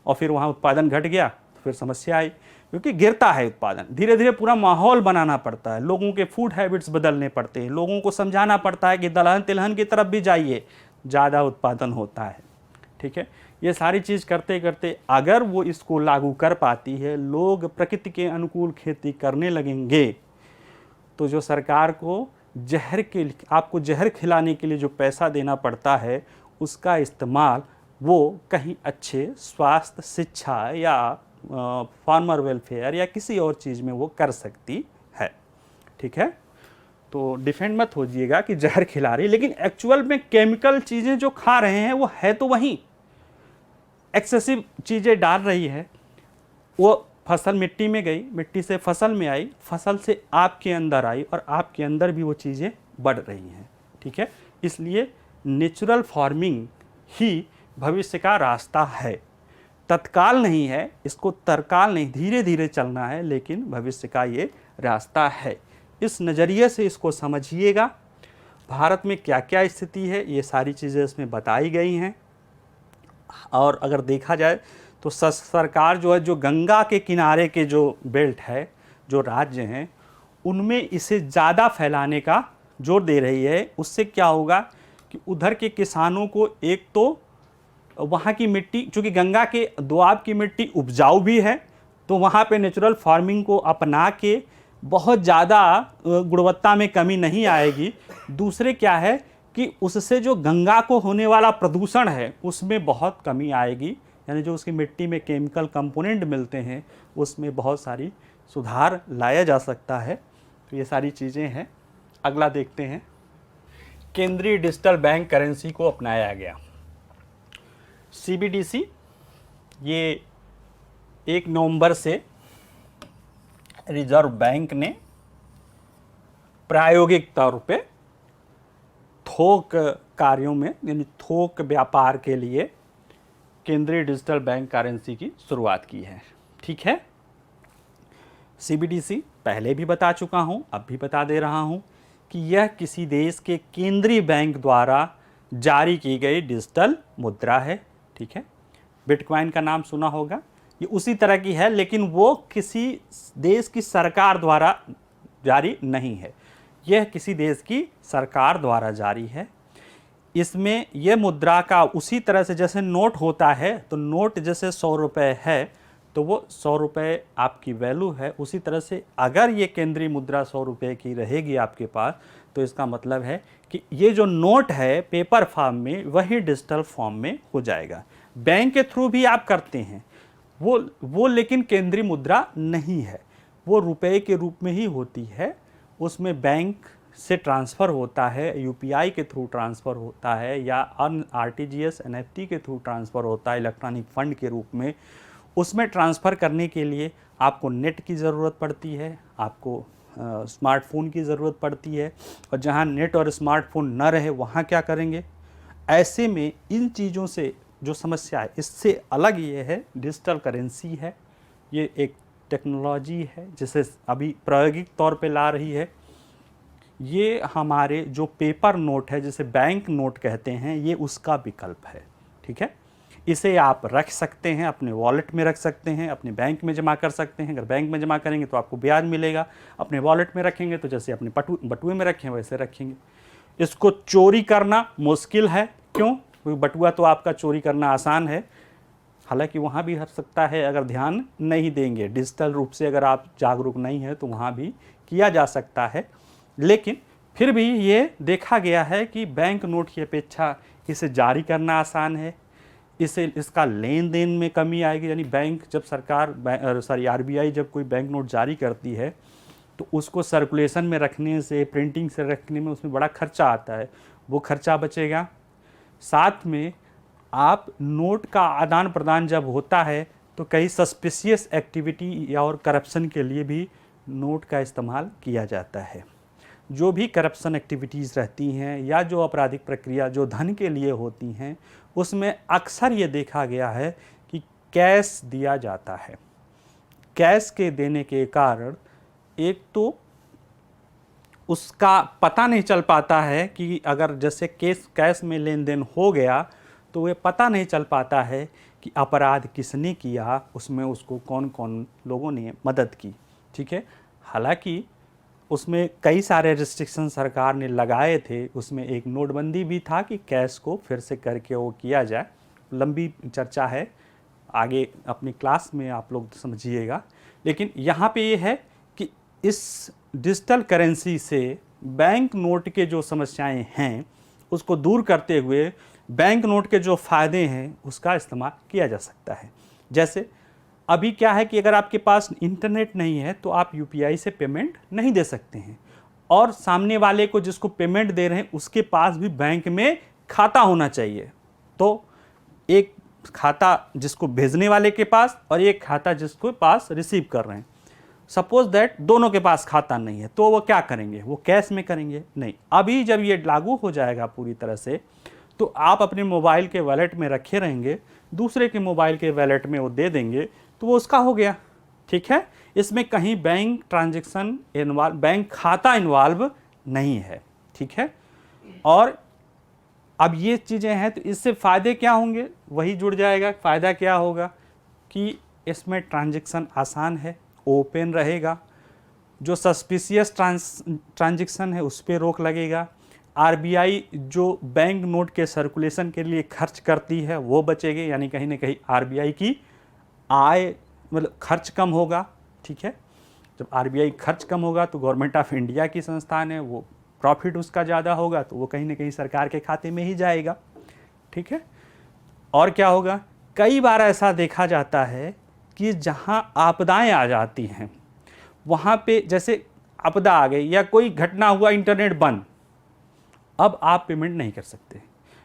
A: और फिर वहाँ उत्पादन घट गया, तो फिर समस्या आई, क्योंकि गिरता है उत्पादन। धीरे धीरे पूरा माहौल बनाना पड़ता है, लोगों के फूड हैबिट्स बदलने पड़ते हैं, लोगों को समझाना पड़ता है कि दलहन तिलहन की तरफ भी जाइए, ज़्यादा उत्पादन होता है। ठीक है, ये सारी चीज़ करते करते अगर वो इसको लागू कर पाती है, लोग प्रकृति के अनुकूल खेती करने लगेंगे, तो जो सरकार को आपको जहर खिलाने के लिए जो पैसा देना पड़ता है, उसका इस्तेमाल वो कहीं अच्छे स्वास्थ्य, शिक्षा या फार्मर वेलफेयर या किसी और चीज़ में वो कर सकती है। ठीक है, तो डिफेंड मत होइएगा कि जहर खिला रही, लेकिन एक्चुअल में केमिकल चीज़ें जो खा रहे हैं वो है तो वहीं एक्सेसिव चीज़ें डाल रही है। वो फसल मिट्टी में गई, मिट्टी से फसल में आई, फसल से आपके अंदर आई, और आपके अंदर भी वो चीज़ें बढ़ रही हैं। ठीक है, इसलिए नेचुरल फार्मिंग ही भविष्य का रास्ता है, तत्काल नहीं है, इसको तरकाल नहीं, धीरे धीरे चलना है, लेकिन भविष्य का ये रास्ता है। इस नज़रिए से इसको समझिएगा। भारत में क्या क्या स्थिति है, ये सारी चीज़ें इसमें बताई गई हैं। और अगर देखा जाए तो सरकार जो है, जो गंगा के किनारे के जो बेल्ट है, जो राज्य हैं, उनमें इसे ज़्यादा फैलाने का जोर दे रही है। उससे क्या होगा कि उधर के किसानों को एक तो वहाँ की मिट्टी, चूँकि गंगा के दोआब की मिट्टी उपजाऊ भी है, तो वहाँ पे नेचुरल फार्मिंग को अपना के बहुत ज़्यादा गुणवत्ता में कमी नहीं आएगी। दूसरे क्या है कि उससे जो गंगा को होने वाला प्रदूषण है, उसमें बहुत कमी आएगी, यानी जो उसकी मिट्टी में केमिकल कंपोनेंट मिलते हैं, उसमें बहुत सारी सुधार लाया जा सकता है। तो ये सारी चीज़ें हैं। अगला देखते हैं, केंद्रीय डिजिटल बैंक करेंसी को अपनाया गया। CBDC ये 1 नवंबर से रिजर्व बैंक ने प्रायोगिक तौर पे थोक कार्यों में, यानी थोक व्यापार के लिए केंद्रीय डिजिटल बैंक करेंसी की शुरुआत की है। ठीक है, CBDC पहले भी बता चुका हूं, अब भी बता दे रहा हूं कि यह किसी देश के केंद्रीय बैंक द्वारा जारी की गई डिजिटल मुद्रा है। ठीक है, बिटकॉइन का नाम सुना होगा, ये उसी तरह की है, लेकिन वो किसी देश की सरकार द्वारा जारी नहीं है, यह किसी देश की सरकार द्वारा जारी है। इसमें यह मुद्रा का उसी तरह से जैसे नोट होता है, तो नोट जैसे 100 रुपये है तो वो 100 रुपये आपकी वैल्यू है, उसी तरह से अगर ये केंद्रीय मुद्रा 100 रुपये की रहेगी आपके पास, तो इसका मतलब है कि ये जो नोट है पेपर फॉर्म में, वही डिजिटल फॉर्म में हो जाएगा। बैंक के थ्रू भी आप करते हैं वो लेकिन केंद्रीय मुद्रा नहीं है, वो रुपए के रूप में ही होती है। उसमें बैंक से ट्रांसफ़र होता है, UPI के थ्रू ट्रांसफ़र होता है, या RTGS NFT के थ्रू ट्रांसफ़र होता है इलेक्ट्रॉनिक फ़ंड के रूप में। उसमें ट्रांसफ़र करने के लिए आपको नेट की ज़रूरत पड़ती है, आपको स्मार्टफोन की ज़रूरत पड़ती है, और जहाँ नेट और स्मार्टफोन न रहे वहाँ क्या करेंगे। ऐसे में इन चीज़ों से जो समस्या है, इससे अलग ये है, डिजिटल करेंसी है, ये एक टेक्नोलॉजी है जिसे अभी प्रायोगिक तौर पे ला रही है। ये हमारे जो पेपर नोट है, जिसे बैंक नोट कहते हैं, ये उसका विकल्प है। ठीक है, इसे आप रख सकते हैं, अपने वॉलेट में रख सकते हैं, अपने बैंक में जमा कर सकते हैं। अगर बैंक में जमा करेंगे तो आपको ब्याज मिलेगा, अपने वॉलेट में रखेंगे तो जैसे अपने बटुए में रखें वैसे रखेंगे। इसको चोरी करना मुश्किल है, क्यों? क्योंकि बटुआ तो आपका चोरी करना आसान है, हालांकि वहाँ भी हो सकता है अगर ध्यान नहीं देंगे, डिजिटल रूप से अगर आप जागरूक नहीं हैं तो वहाँ भी किया जा सकता है। लेकिन फिर भी ये देखा गया है कि बैंक नोट की अपेक्षा इसे जारी करना आसान है, इसका लेन देन में कमी आएगी। यानी बैंक जब RBI जब कोई बैंक नोट जारी करती है तो उसको सर्कुलेशन में रखने से, प्रिंटिंग से रखने में उसमें बड़ा खर्चा आता है। वो खर्चा बचेगा। साथ में आप नोट का आदान प्रदान जब होता है तो कई सस्पिशियस एक्टिविटी और करप्शन के लिए भी नोट का इस्तेमाल किया जाता है। जो भी करप्शन एक्टिविटीज़ रहती हैं या जो आपराधिक प्रक्रिया जो धन के लिए होती हैं, उसमें अक्सर ये देखा गया है कि कैश दिया जाता है। कैश के देने के कारण एक तो उसका पता नहीं चल पाता है कि अगर जैसे कैश में लेन देन हो गया तो ये पता नहीं चल पाता है कि अपराध किसने किया, उसमें उसको कौन कौन लोगों ने मदद की। ठीक है, हालांकि उसमें कई सारे रिस्ट्रिक्शन सरकार ने लगाए थे, उसमें एक नोटबंदी भी था कि कैश को फिर से करके वो किया जाए। लंबी चर्चा है, आगे अपनी क्लास में आप लोग समझिएगा। लेकिन यहाँ पे ये है कि इस डिजिटल करेंसी से बैंक नोट के जो समस्याएं हैं उसको दूर करते हुए बैंक नोट के जो फ़ायदे हैं उसका इस्तेमाल किया जा सकता है। जैसे अभी क्या है कि अगर आपके पास इंटरनेट नहीं है तो आप यूपीआई से पेमेंट नहीं दे सकते हैं, और सामने वाले को जिसको पेमेंट दे रहे हैं उसके पास भी बैंक में खाता होना चाहिए। तो एक खाता जिसको भेजने वाले के पास और एक खाता जिसको पास रिसीव कर रहे हैं। सपोज दैट दोनों के पास खाता नहीं है तो वो क्या करेंगे, वो कैश में करेंगे? नहीं। अभी जब ये लागू हो जाएगा पूरी तरह से तो आप अपने मोबाइल के वॉलेट में रखे रहेंगे, दूसरे के मोबाइल के वॉलेट में वो दे देंगे तो वो उसका हो गया। ठीक है, इसमें कहीं बैंक ट्रांजैक्शन इन्वॉल्व, बैंक खाता इन्वॉल्व नहीं है। ठीक है, और अब ये चीज़ें हैं तो इससे फ़ायदे क्या होंगे, वही जुड़ जाएगा। फ़ायदा क्या होगा कि इसमें ट्रांजैक्शन आसान है, ओपन रहेगा, जो सस्पिशियस ट्रांजैक्शन है उस पर रोक लगेगा। आरबीआई जो बैंक नोट के सर्कुलेशन के लिए खर्च करती है वो बचेगी, यानी कहीं ना कहीं आरबीआई की आय मतलब खर्च कम होगा। ठीक है, जब आरबीआई खर्च कम होगा तो गवर्नमेंट ऑफ इंडिया की संस्थान है, वो प्रॉफिट उसका ज़्यादा होगा तो वो कहीं ना कहीं सरकार के खाते में ही जाएगा। ठीक है, और क्या होगा, कई बार ऐसा देखा जाता है कि जहाँ आपदाएं आ जाती हैं वहाँ पे, जैसे आपदा आ गई या कोई घटना हुआ, इंटरनेट बंद, अब आप पेमेंट नहीं कर सकते।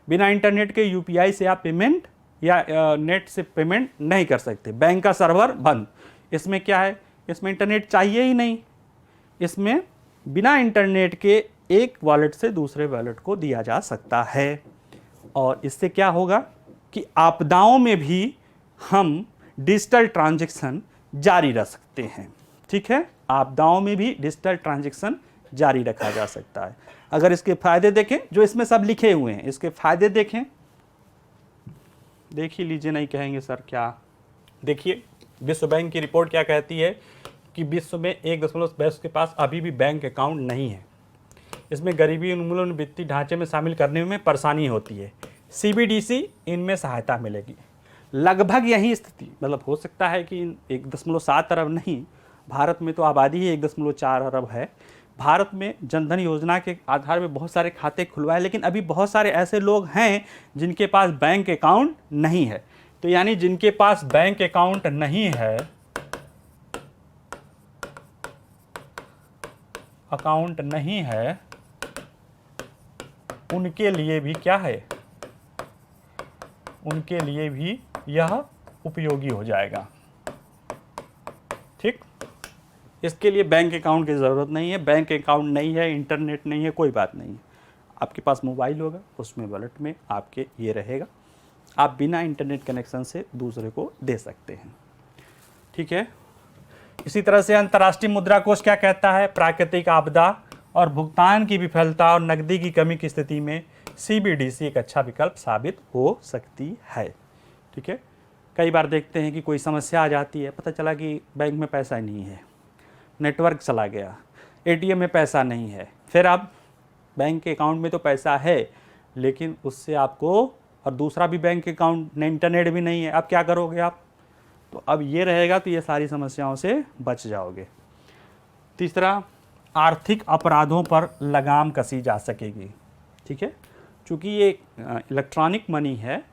A: बिना इंटरनेट के यूपीआई से आप पेमेंट या नेट से पेमेंट नहीं कर सकते, बैंक का सर्वर बंद। इसमें क्या है, इसमें इंटरनेट चाहिए ही नहीं, इसमें बिना इंटरनेट के एक वॉलेट से दूसरे वॉलेट को दिया जा सकता है। और इससे क्या होगा कि आपदाओं में भी हम डिजिटल ट्रांजैक्शन जारी रख सकते हैं। ठीक है, आपदाओं में भी डिजिटल ट्रांजैक्शन जारी रखा जा सकता है। अगर इसके फ़ायदे देखें, जो इसमें सब लिखे हुए हैं, इसके फ़ायदे देखें, देख ही लीजिए, नहीं कहेंगे सर क्या। देखिए, विश्व बैंक की रिपोर्ट क्या कहती है कि विश्व में 1.20 के पास अभी भी बैंक अकाउंट नहीं है। इसमें गरीबी उन्मूलन वित्तीय ढांचे में शामिल करने में परेशानी होती है। सीबीडीसी इनमें सहायता मिलेगी। लगभग यही स्थिति, मतलब हो सकता है कि 1.7 अरब नहीं, भारत में तो आबादी ही 1.4 अरब है। भारत में जनधन योजना के आधार पर बहुत सारे खाते खुलवाए, लेकिन अभी बहुत सारे ऐसे लोग हैं जिनके पास बैंक अकाउंट नहीं है। तो यानी जिनके पास बैंक अकाउंट नहीं है, उनके लिए भी क्या है, उनके लिए भी यह उपयोगी हो जाएगा। ठीक, इसके लिए बैंक अकाउंट की ज़रूरत नहीं है। बैंक अकाउंट नहीं है, इंटरनेट नहीं है, कोई बात नहीं है। आपके पास मोबाइल होगा, उसमें वॉलेट में आपके ये रहेगा, आप बिना इंटरनेट कनेक्शन से दूसरे को दे सकते हैं। ठीक है, इसी तरह से अंतर्राष्ट्रीय मुद्रा कोष क्या कहता है, प्राकृतिक आपदा और भुगतान की विफलता और नकदी की कमी की स्थिति में सीबीडीसी एक अच्छा विकल्प साबित हो सकती है। ठीक है, कई बार देखते हैं कि कोई समस्या आ जाती है, पता चला कि बैंक में पैसा ही नहीं है, नेटवर्क चला गया, एटीएम में पैसा नहीं है, फिर आप बैंक के अकाउंट में तो पैसा है लेकिन उससे आपको, और दूसरा भी बैंक अकाउंट नहीं, इंटरनेट भी नहीं है, अब क्या करोगे आप? तो अब ये रहेगा तो ये सारी समस्याओं से बच जाओगे। तीसरा, आर्थिक अपराधों पर लगाम कसी जा सकेगी। ठीक है, चूँकि ये इलेक्ट्रॉनिक मनी है,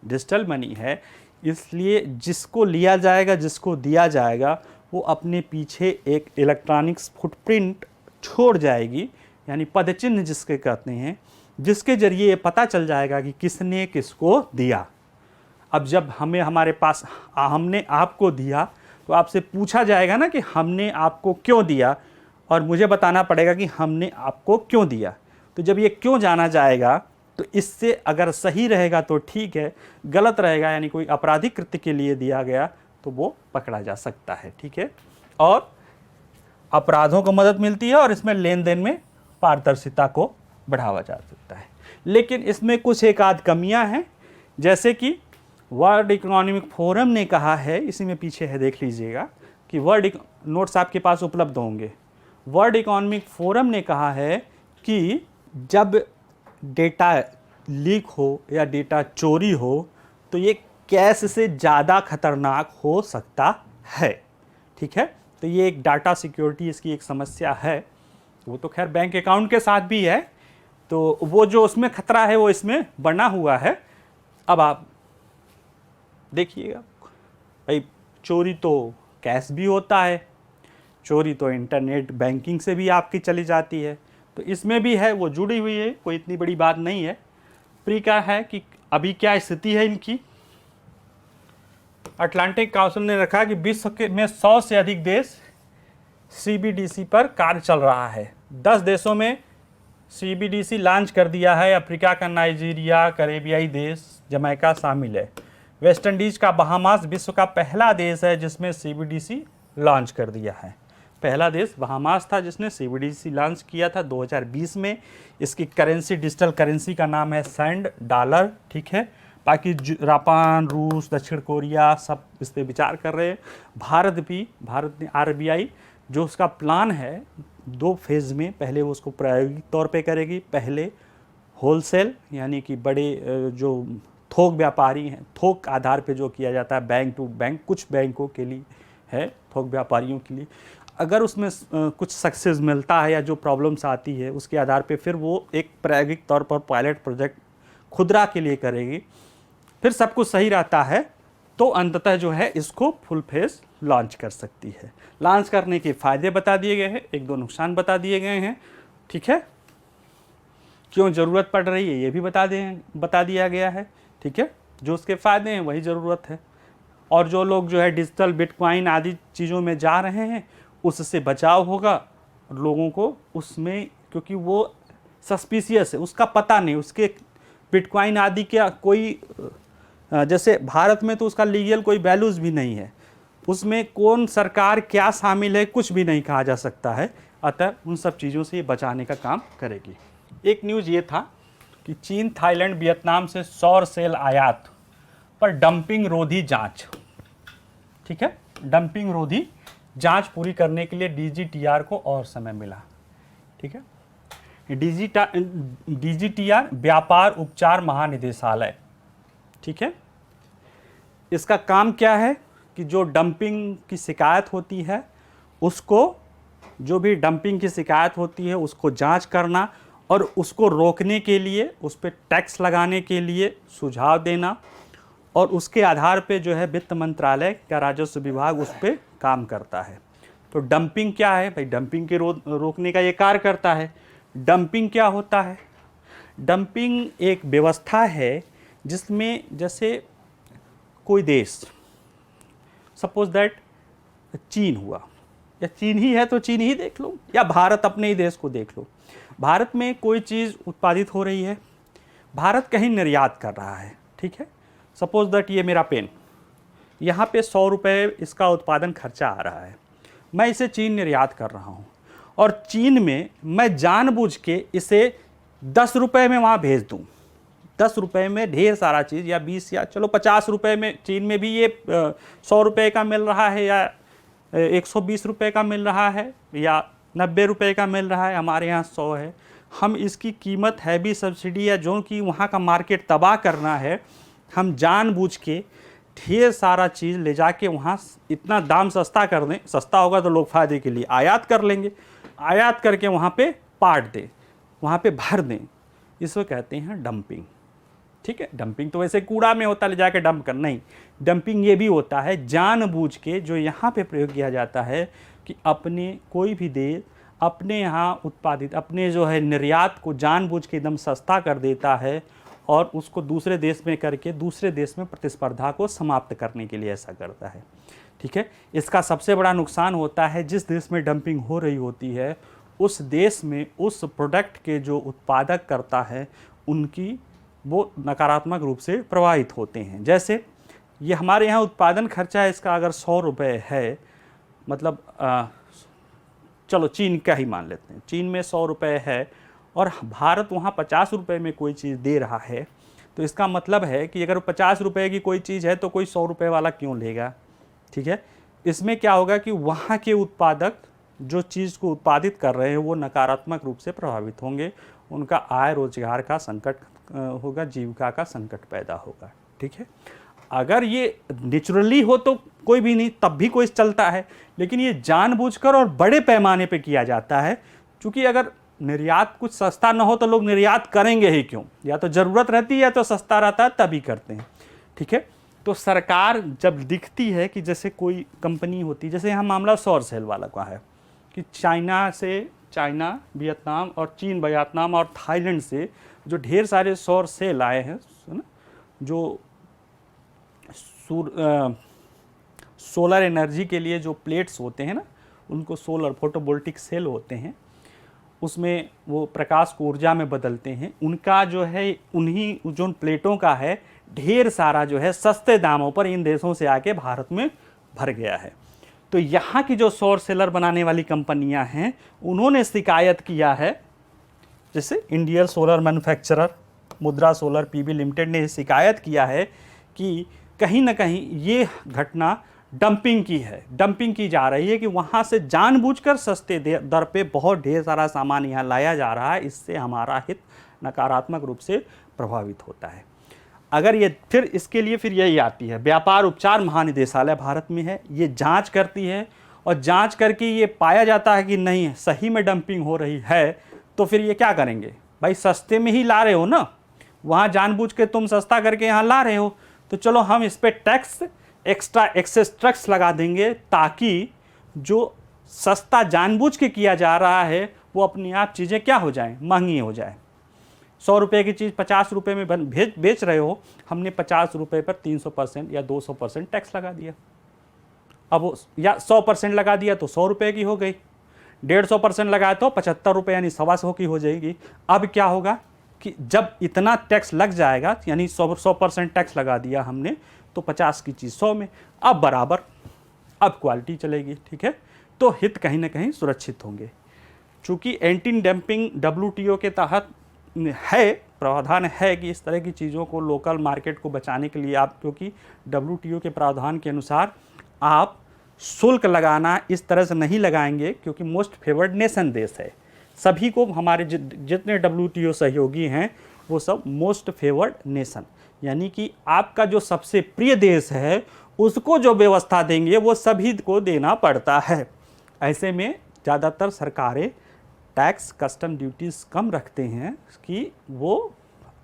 A: डिजिटल मनी है, इसलिए जिसको लिया जाएगा, जिसको दिया जाएगा, वो अपने पीछे एक इलेक्ट्रॉनिक्स फुटप्रिंट छोड़ जाएगी, यानी पदचिन्ह जिसके कहते हैं, जिसके जरिए ये पता चल जाएगा कि किसने किसको दिया। अब जब हमारे पास हमने आपको दिया तो आपसे पूछा जाएगा ना कि हमने आपको क्यों दिया, और मुझे बताना पड़ेगा कि हमने आपको क्यों दिया। तो जब ये क्यों जाना जाएगा तो इससे अगर सही रहेगा तो ठीक है, गलत रहेगा यानी कोई आपराधिक कृत्य के लिए दिया गया तो वो पकड़ा जा सकता है। ठीक है, और अपराधों को मदद मिलती है और इसमें लेन देन में पारदर्शिता को बढ़ावा जा सकता है। लेकिन इसमें कुछ एक आध कमियां हैं, जैसे कि वर्ल्ड इकोनॉमिक फोरम ने कहा है, इसी में पीछे है देख लीजिएगा कि नोट्स आपके पास उपलब्ध होंगे। वर्ल्ड इकोनॉमिक फोरम ने कहा है कि जब डेटा लीक हो या डेटा चोरी हो तो ये कैश से ज़्यादा खतरनाक हो सकता है। ठीक है, तो ये एक डाटा सिक्योरिटी इसकी एक समस्या है। वो तो खैर बैंक अकाउंट के साथ भी है, तो वो जो उसमें खतरा है वो इसमें बना हुआ है। अब आप देखिएगा भाई, चोरी तो कैश भी होता है, चोरी तो इंटरनेट बैंकिंग से भी आपकी चली जाती है, तो इसमें भी है, वो जुड़ी हुई है, कोई इतनी बड़ी बात नहीं है। प्री का है कि अभी क्या स्थिति है इनकी। अटलांटिक काउंसिल ने रखा कि विश्व में 100 से अधिक देश CBDC पर कार्य चल रहा है। 10 देशों में CBDC लॉन्च कर दिया है। अफ्रीका का नाइजीरिया, कैरेबियाई देश, जमैका शामिल है। वेस्ट इंडीज का बहामास विश्व का पहला देश है जिसमें CBDC लॉन्च कर दिया है। पहला देश बहामास था जिसने CBDC लॉन्च किया था 2020 में। इसकी करेंसी, डिजिटल करेंसी का नाम है सैंड डॉलर। ठीक है, बाकी जापान, रूस, दक्षिण कोरिया सब इस पर विचार कर रहे हैं। भारत ने RBI जो उसका प्लान है 2 फेज़ में, पहले वो उसको प्रायोगिक तौर पे करेगी। पहले होलसेल यानी कि बड़े जो थोक व्यापारी हैं, थोक आधार पे जो किया जाता है बैंक टू बैंक, कुछ बैंकों के लिए है, थोक व्यापारियों के लिए। अगर उसमें कुछ सक्सेस मिलता है या जो प्रॉब्लम्स आती है उसके आधार पे फिर वो एक प्रायोगिक तौर पर पायलट प्रोजेक्ट खुदरा के लिए करेगी। फिर सब कुछ सही रहता है तो अंततः जो है इसको फुल फेस लॉन्च कर सकती है। लॉन्च करने के फ़ायदे बता दिए गए हैं, 1-2 नुकसान बता दिए गए हैं। ठीक है, क्यों ज़रूरत पड़ रही है ये भी बता दिया गया है। ठीक है, जो उसके फ़ायदे हैं वही ज़रूरत है। और जो लोग जो है डिजिटल बिटकॉइन आदि चीज़ों में जा रहे हैं उससे बचाव होगा लोगों को उसमें, क्योंकि वो सस्पिशियस है, उसका पता नहीं, उसके बिटकॉइन आदि क्या कोई, जैसे भारत में तो उसका लीगल कोई वैल्यूज़ भी नहीं है, उसमें कौन सरकार क्या शामिल है कुछ भी नहीं कहा जा सकता है। अतः उन सब चीज़ों से ये बचाने का काम करेगी। एक न्यूज़ ये था कि चीन, थाईलैंड, वियतनाम से सौर सेल आयात पर डंपिंग रोधी जांच। ठीक है, डंपिंग रोधी जांच पूरी करने के लिए DGTR को और समय मिला। ठीक है, DGTR व्यापार उपचार महानिदेशालय। ठीक है, इसका काम क्या है कि जो डंपिंग की शिकायत होती है उसको, जो भी डंपिंग की शिकायत होती है उसको जांच करना और उसको रोकने के लिए, उस पर टैक्स लगाने के लिए सुझाव देना, और उसके आधार पे जो है वित्त मंत्रालय का राजस्व विभाग उस पर काम करता है। तो डंपिंग क्या है भाई, डंपिंग के रोकने का ये कार्य करता है। डंपिंग क्या होता है? डंपिंग एक व्यवस्था है जिसमें जैसे कोई देश, सपोज दैट चीन हुआ, या चीन ही है तो चीन ही देख लो, या भारत अपने ही देश को देख लो। भारत में कोई चीज़ उत्पादित हो रही है, भारत कहीं निर्यात कर रहा है। ठीक है, सपोज दैट ये मेरा पेन, यहाँ पे 100 रुपये इसका उत्पादन खर्चा आ रहा है, मैं इसे चीन निर्यात कर रहा हूँ, और चीन में मैं जानबूझ के इसे 10 रुपये में वहाँ भेज दूँ। 10 रुपये में ढेर सारा चीज़, या 20 या चलो 50 रुपये में, चीन में भी ये 100 रुपये का मिल रहा है, या 120 रुपये का मिल रहा है, या 90 रुपये का मिल रहा है, हमारे यहाँ 100 है। हम इसकी कीमत है भी सब्सिडी, या जो कि वहाँ का मार्केट तबाह करना है, हम जानबूझ के ढेर सारा चीज़ ले जाके वहाँ इतना दाम सस्ता कर दें, सस्ता होगा तो लोग फ़ायदे के लिए आयात कर लेंगे, आयात करके वहाँ पे पाट दें, वहाँ पे भर दें, इसको कहते हैं डंपिंग। ठीक है, डंपिंग तो वैसे कूड़ा में होता है, ले जाके डंप कर, नहीं, डंपिंग ये भी होता है जानबूझ के जो यहाँ पे प्रयोग किया जाता है कि अपने कोई भी देश अपने यहाँ उत्पादित, अपने जो है निर्यात को जानबूझ के एकदम सस्ता कर देता है और उसको दूसरे देश में करके दूसरे देश में प्रतिस्पर्धा को समाप्त करने के लिए ऐसा करता है। ठीक है, इसका सबसे बड़ा नुकसान होता है जिस देश में डंपिंग हो रही होती है उस देश में उस प्रोडक्ट के जो उत्पादक करता है उनकी वो नकारात्मक रूप से प्रभावित होते हैं। जैसे ये हमारे यहाँ उत्पादन खर्चा है इसका अगर 100 रुपये है, मतलब चलो चीन का ही मान लेते हैं, चीन में 100 रुपये है और भारत वहाँ 50 रुपये में कोई चीज़ दे रहा है, तो इसका मतलब है कि अगर 50 रुपये की कोई चीज़ है तो कोई 100 रुपये वाला क्यों लेगा। ठीक है, इसमें क्या होगा कि वहाँ के उत्पादक जो चीज़ को उत्पादित कर रहे हैं वो नकारात्मक रूप से प्रभावित होंगे, उनका आय रोजगार का संकट होगा, जीविका का संकट पैदा होगा। ठीक है, अगर ये नेचुरली हो तो कोई भी नहीं, तब भी कोई चलता है, लेकिन ये जानबूझकर और बड़े पैमाने पे किया जाता है। क्योंकि अगर निर्यात कुछ सस्ता ना हो तो लोग निर्यात करेंगे ही क्यों, या तो ज़रूरत रहती है या तो सस्ता रहता है तभी करते हैं। ठीक है, तो सरकार जब दिखती है कि जैसे कोई कंपनी होती, जैसे यहाँ मामला सौर सेल वाला का है कि चाइना, वियतनाम और चीन, वियतनाम और थाईलैंड से जो ढेर सारे सौर सेल आए हैं ना, जो सोलर एनर्जी के लिए जो प्लेट्स होते हैं ना, उनको सोलर फोटोवोल्टिक सेल होते हैं, उसमें वो प्रकाश को ऊर्जा में बदलते हैं। उनका जो है उन्हीं जो प्लेटों का है ढेर सारा जो है सस्ते दामों पर इन देशों से आके भारत में भर गया है। तो यहाँ की जो सौर सेलर बनाने वाली कंपनियाँ हैं उन्होंने शिकायत किया है, जैसे इंडियन सोलर मैन्युफैक्चरर, मुद्रा सोलर पीवी लिमिटेड ने शिकायत किया है कि कहीं ना कहीं ये घटना डंपिंग की है, डंपिंग की जा रही है कि वहाँ से जानबूझकर सस्ते दर पे बहुत ढेर सारा सामान यहाँ लाया जा रहा है, इससे हमारा हित नकारात्मक रूप से प्रभावित होता है। अगर ये फिर इसके लिए फिर यही आती है, व्यापार उपचार महानिदेशालय भारत में है, ये जांच करती है और जांच करके ये पाया जाता है कि नहीं सही में डंपिंग हो रही है, तो फिर ये क्या करेंगे, भाई सस्ते में ही ला रहे हो ना, वहाँ जानबूझ के तुम सस्ता करके यहाँ ला रहे हो, तो चलो हम इस पर टैक्स, एक्स्ट्रा एक्सेस टैक्स लगा देंगे ताकि जो सस्ता जानबूझ के किया जा रहा है वो अपने आप चीज़ें क्या हो जाएं, महंगी हो जाए। 100 रुपये की चीज़ 50 रुपये में बेच रहे हो, हमने 50 रुपये पर 300% या 200% टैक्स लगा दिया। अब वो या 100% लगा दिया तो 100 रुपये की हो गई, 150% लगाया तो 75 रुपये यानी 125 की हो जाएगी। अब क्या होगा कि जब इतना टैक्स लग जाएगा, यानी 100% टैक्स लगा दिया हमने, तो 50 की चीज़ 100 में, अब बराबर, अब क्वालिटी चलेगी। ठीक है, तो हित कहीं ना कहीं सुरक्षित होंगे। चूँकि एंटी डंपिंग WTO के तहत है, प्रावधान है कि इस तरह की चीज़ों को लोकल मार्केट को बचाने के लिए आप, क्योंकि WTO के प्रावधान के अनुसार आप शुल्क लगाना इस तरह से नहीं लगाएंगे, क्योंकि मोस्ट फेवर्ड नेशन देश है, सभी को हमारे जितने WTO सहयोगी हैं वो सब मोस्ट फेवर्ड नेशन, यानी कि आपका जो सबसे प्रिय देश है उसको जो व्यवस्था देंगे वो सभी को देना पड़ता है। ऐसे में ज़्यादातर सरकारें टैक्स, कस्टम ड्यूटीज़ कम रखते हैं कि वो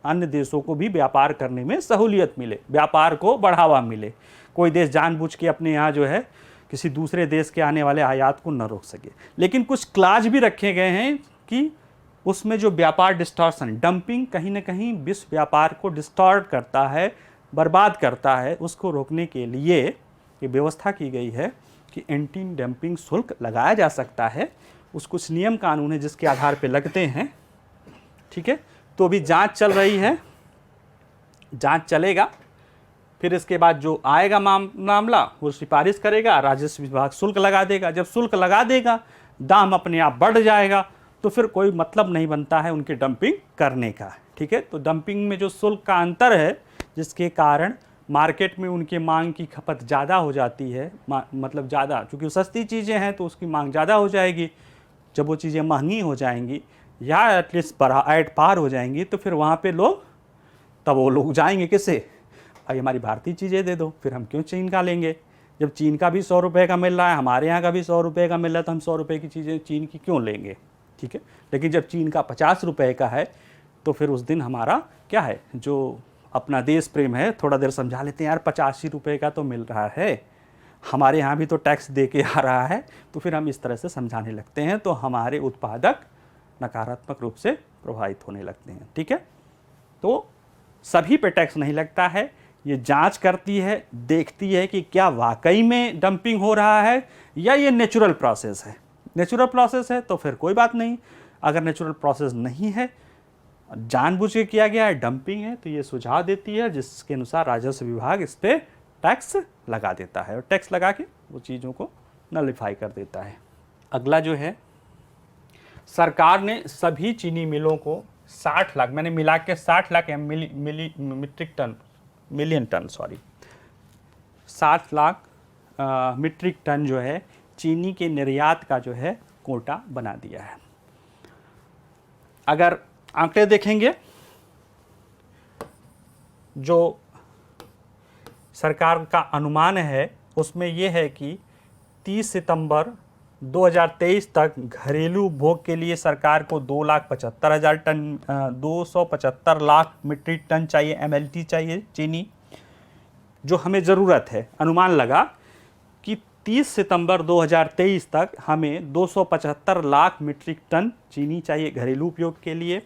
A: अन्य देशों को भी व्यापार करने में सहूलियत मिले, व्यापार को बढ़ावा मिले, कोई देश जानबूझ के अपने यहाँ जो है किसी दूसरे देश के आने वाले आयात को न रोक सके। लेकिन कुछ क्लाज भी रखे गए हैं कि उसमें जो व्यापार डिस्टॉर्शन, डंपिंग कहीं ना कहीं विश्व व्यापार को डिस्टॉर्ट करता है, बर्बाद करता है, उसको रोकने के लिए ये व्यवस्था की गई है कि एंटी डंपिंग शुल्क लगाया जा सकता है। उस कुछ नियम कानून है जिसके आधार पे लगते हैं। ठीक है, तो अभी जांच चल रही है, जांच चलेगा, फिर इसके बाद जो आएगा मामला वो सिफारिश करेगा, राजस्व विभाग शुल्क लगा देगा। जब शुल्क लगा देगा दाम अपने आप बढ़ जाएगा, तो फिर कोई मतलब नहीं बनता है उनकी डंपिंग करने का। ठीक है, तो डंपिंग में जो शुल्क का अंतर है जिसके कारण मार्केट में उनके मांग की खपत ज़्यादा हो जाती है, मतलब ज़्यादा, क्योंकि सस्ती चीज़ें हैं तो उसकी मांग ज़्यादा हो जाएगी। जब वो चीज़ें महंगी हो जाएंगी या एटलीस्ट एट पार हो जाएंगी तो फिर वहाँ पे वो लोग जाएंगे किसे, भाई हमारी भारतीय चीज़ें दे दो, फिर हम क्यों चीन का लेंगे। जब चीन का भी 100 रुपये का मिल रहा है, हमारे यहाँ का भी 100 रुपये का मिल रहा है, तो हम 100 रुपये की चीज़ें चीन की क्यों लेंगे। ठीक है, लेकिन जब चीन का 50 रुपये का है तो फिर उस दिन हमारा क्या है, जो अपना देश प्रेम है, थोड़ा देर समझा लेते हैं यार 85 रुपये का तो मिल रहा है, हमारे यहाँ भी तो टैक्स दे के आ रहा है, तो फिर हम इस तरह से समझाने लगते हैं, तो हमारे उत्पादक नकारात्मक रूप से प्रभावित होने लगते हैं। ठीक है, तो सभी पे टैक्स नहीं लगता है, ये जांच करती है, देखती है कि क्या वाकई में डंपिंग हो रहा है या ये नेचुरल प्रोसेस है। नेचुरल प्रोसेस है तो फिर कोई बात नहीं, अगर नेचुरल प्रोसेस नहीं है, जानबूझ के किया गया है, डंपिंग है, तो ये सुझाव देती है, जिसके अनुसार राजस्व विभाग इस पर टैक्स लगा देता है और टैक्स लगा के वो चीज़ों को नलिफाई कर देता है। अगला जो है, सरकार ने सभी चीनी मिलों को 60 लाख, मैंने मिला के 60 lakh million ton 60 lakh metric ton जो है चीनी के निर्यात का जो है कोटा बना दिया है। अगर आंकड़े देखेंगे, जो सरकार का अनुमान है उसमें यह है कि 30 सितंबर 2023 तक घरेलू उपभोग के लिए सरकार को 275 लाख मीट्रिक टन चाहिए, MLT चाहिए चीनी, जो हमें ज़रूरत है। अनुमान लगा कि 30 सितंबर 2023 तक हमें 275 लाख मीट्रिक टन चीनी चाहिए घरेलू उपयोग के लिए।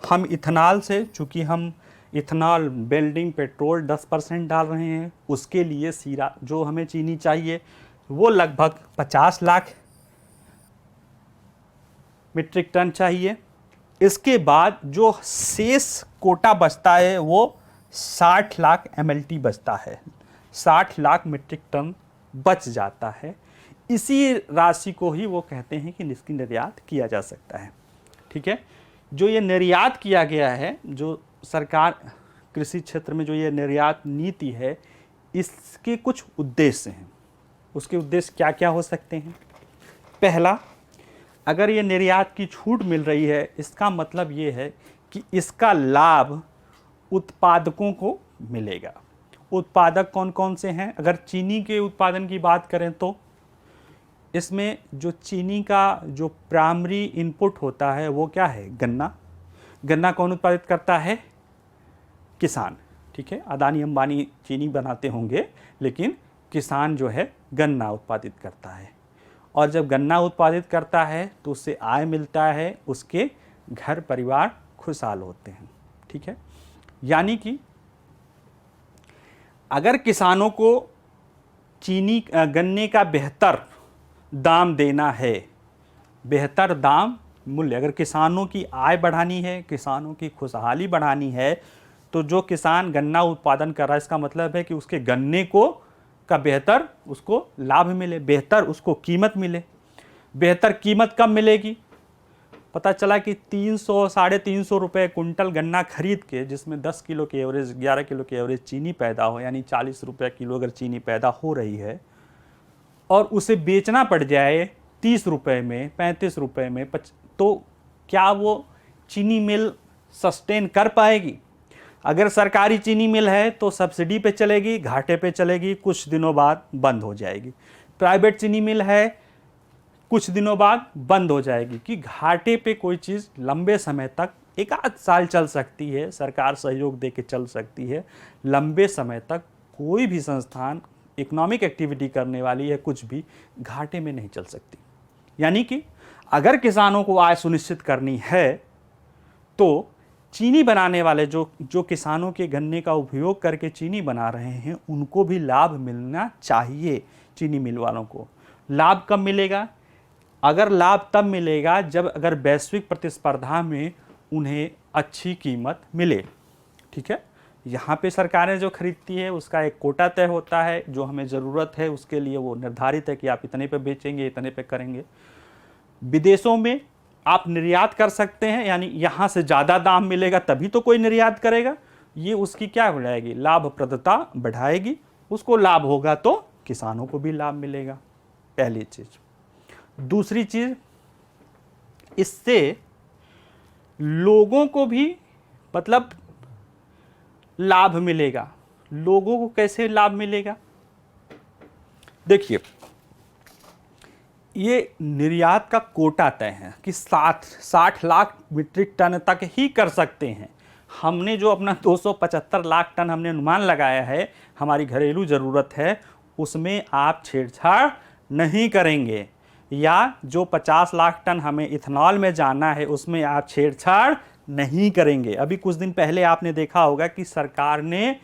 A: हम इथेनॉल से, चूँकि हम इथेनॉल, बिल्डिंग, पेट्रोल 10% डाल रहे हैं, उसके लिए सीरा जो हमें चीनी चाहिए वो लगभग 50 लाख मीट्रिक टन चाहिए। इसके बाद जो शेष कोटा बचता है वो 60 लाख MLT बचता है, 60 लाख मीट्रिक टन बच जाता है। इसी राशि को ही वो कहते हैं कि इसकी निर्यात किया जा सकता है। ठीक है, जो ये निर्यात किया गया है, जो सरकार कृषि क्षेत्र में जो ये निर्यात नीति है, इसके कुछ उद्देश्य हैं। उसके उद्देश्य क्या क्या हो सकते हैं? पहला, अगर ये निर्यात की छूट मिल रही है, इसका मतलब ये है कि इसका लाभ उत्पादकों को मिलेगा। उत्पादक कौन कौन से हैं? अगर चीनी के उत्पादन की बात करें तो इसमें जो चीनी का जो प्राइमरी इनपुट होता है वो क्या है? गन्ना। गन्ना कौन उत्पादित करता है? किसान। ठीक है, अदानी अंबानी चीनी बनाते होंगे, लेकिन किसान जो है गन्ना उत्पादित करता है। और जब गन्ना उत्पादित करता है तो उससे आय मिलता है, उसके घर परिवार खुशहाल होते हैं। ठीक है, यानी कि अगर किसानों को चीनी गन्ने का बेहतर दाम देना है, बेहतर दाम मूल्य, अगर किसानों की आय बढ़ानी है, किसानों की खुशहाली बढ़ानी है, तो जो किसान गन्ना उत्पादन कर रहा है, इसका मतलब है कि उसके गन्ने को का बेहतर उसको लाभ मिले, बेहतर उसको कीमत मिले। बेहतर कीमत कब मिलेगी? पता चला कि 300 साढ़े 300 रुपये कुंटल गन्ना खरीद के, जिसमें 10 किलो की एवरेज, 11 किलो की एवरेज चीनी पैदा हो, यानी 40 रुपये किलो अगर चीनी पैदा हो रही है, और उसे बेचना पड़ जाए 30 रुपये में, 35 रुपये में, तो क्या वो चीनी मिल सस्टेन कर पाएगी? अगर सरकारी चीनी मिल है तो सब्सिडी पे चलेगी, घाटे पे चलेगी, कुछ दिनों बाद बंद हो जाएगी। प्राइवेट चीनी मिल है, कुछ दिनों बाद बंद हो जाएगी। कि घाटे पे कोई चीज़ लंबे समय तक, एक आध साल चल सकती है, सरकार सहयोग दे के चल सकती है, लंबे समय तक कोई भी संस्थान इकोनॉमिक एक्टिविटी करने वाली है, कुछ भी घाटे में नहीं चल सकती। यानी कि अगर किसानों को आय सुनिश्चित करनी है तो चीनी बनाने वाले जो किसानों के गन्ने का उपयोग करके चीनी बना रहे हैं, उनको भी लाभ मिलना चाहिए। चीनी मिल वालों को लाभ कब मिलेगा? अगर लाभ तब मिलेगा जब अगर वैश्विक प्रतिस्पर्धा में उन्हें अच्छी कीमत मिले। ठीक है, यहाँ पे सरकारें जो खरीदती है उसका एक कोटा तय होता है, जो हमें ज़रूरत है उसके लिए वो निर्धारित है कि आप इतने पे बेचेंगे, इतने पे करेंगे। विदेशों में आप निर्यात कर सकते हैं, यानी यहाँ से ज़्यादा दाम मिलेगा तभी तो कोई निर्यात करेगा। ये उसकी क्या बढ़ाएगी? लाभप्रदता बढ़ाएगी। उसको लाभ होगा तो किसानों को भी लाभ मिलेगा, पहली चीज़। दूसरी चीज़, इससे लोगों को भी मतलब लाभ मिलेगा। लोगों को कैसे लाभ मिलेगा? देखिए, ये निर्यात का कोटा तय है कि 60 लाख मीट्रिक टन तक ही कर सकते हैं। हमने जो अपना 275 लाख टन हमने अनुमान लगाया है, हमारी घरेलू ज़रूरत है, उसमें आप छेड़छाड़ नहीं करेंगे, या जो 50 लाख टन हमें इथेनॉल में जाना है उसमें आप छेड़छाड़ नहीं करेंगे। अभी कुछ दिन पहले आपने देखा होगा कि सरकार ने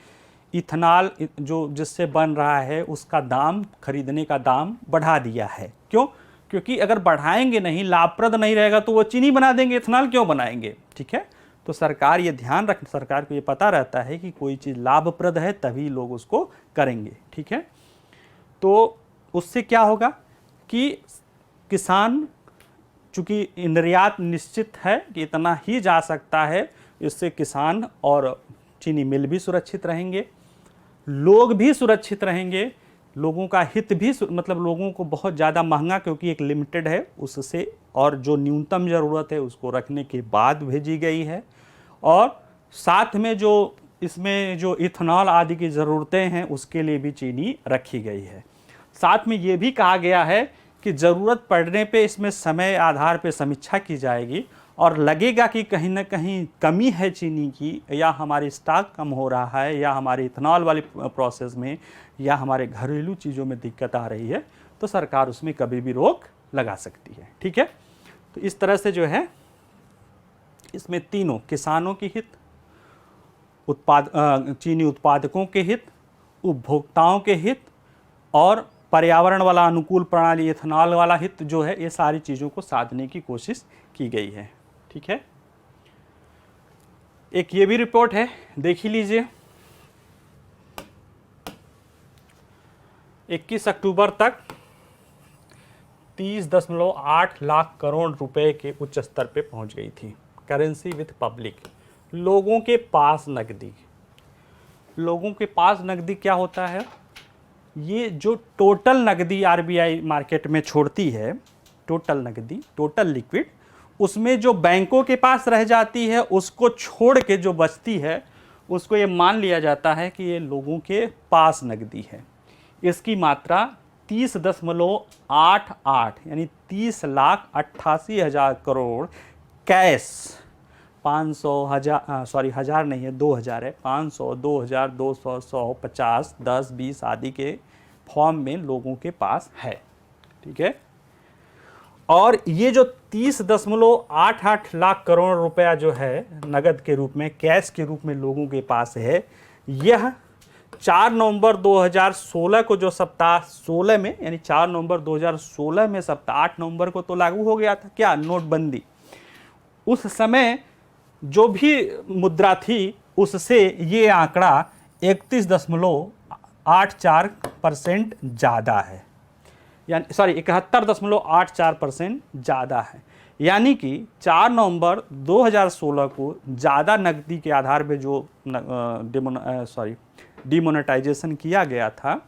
A: इथेनॉल जो जिससे बन रहा है उसका दाम, खरीदने का दाम बढ़ा दिया है। क्यों? क्योंकि अगर बढ़ाएंगे नहीं, लाभप्रद नहीं रहेगा तो वो चीनी बना देंगे, इथेनॉल क्यों बनाएंगे? ठीक है, तो सरकार ये ध्यान रख, सरकार को ये पता रहता है कि कोई चीज़ लाभप्रद है तभी लोग उसको करेंगे। ठीक है, तो उससे क्या होगा कि किसान, चूँकि निर्यात निश्चित है कि इतना ही जा सकता है, इससे किसान और चीनी मिल भी सुरक्षित रहेंगे, लोग भी सुरक्षित रहेंगे, लोगों का हित भी, मतलब लोगों को बहुत ज़्यादा महंगा, क्योंकि एक लिमिटेड है उससे, और जो न्यूनतम ज़रूरत है उसको रखने के बाद भेजी गई है, और साथ में जो इसमें जो इथेनॉल आदि की ज़रूरतें हैं उसके लिए भी चीनी रखी गई है। साथ में ये भी कहा गया है कि ज़रूरत पड़ने पे इसमें समय आधार पे समीक्षा की जाएगी, और लगेगा कि कहीं ना कहीं कमी है चीनी की, या हमारी स्टॉक कम हो रहा है, या हमारी इथेनॉल वाली प्रोसेस में, या हमारे घरेलू चीज़ों में दिक्कत आ रही है, तो सरकार उसमें कभी भी रोक लगा सकती है। ठीक है, तो इस तरह से जो है इसमें तीनों, किसानों की हित, चीनी उत्पादकों के हित, उपभोक्ताओं के हित, और पर्यावरण वाला अनुकूल प्रणाली, इथेनॉल वाला हित जो है, ये सारी चीज़ों को साधने की कोशिश की गई है। ठीक है, एक ये भी रिपोर्ट है, देख ही लीजिए। 21 अक्टूबर तक 30.8 लाख करोड़ रुपए के उच्च स्तर पे पहुंच गई थी करेंसी विथ पब्लिक। लोगों के पास नकदी, लोगों के पास नकदी क्या होता है? ये जो टोटल नकदी आरबीआई मार्केट में छोड़ती है, टोटल नकदी, टोटल लिक्विड, उसमें जो बैंकों के पास रह जाती है उसको छोड़ के जो बचती है उसको ये मान लिया जाता है कि ये लोगों के पास नकदी है। इसकी मात्रा 30.88 यानी 30,88,000 करोड़ कैश, 500 नहीं है, 2000 है, 500, 2000, 200, 100, 50, 10, 20 आदि के फॉर्म में लोगों के पास है। ठीक है, और ये जो 30.88 लाख करोड़ रुपया जो है नगद के रूप में, कैश के रूप में लोगों के पास है, यह 4 नवंबर 2016 को, जो सप्ताह 16 में, यानी 4 नवंबर 2016 में सप्ताह 8 नवंबर को तो लागू हो गया था क्या, नोटबंदी। उस समय जो भी मुद्रा थी उससे ये आंकड़ा 31.84% ज़्यादा है, यानी 71.84% ज़्यादा है। यानी कि 4 नवंबर 2016 को ज़्यादा नकदी के आधार पे जो डिमोनेटाइजेशन किया गया था,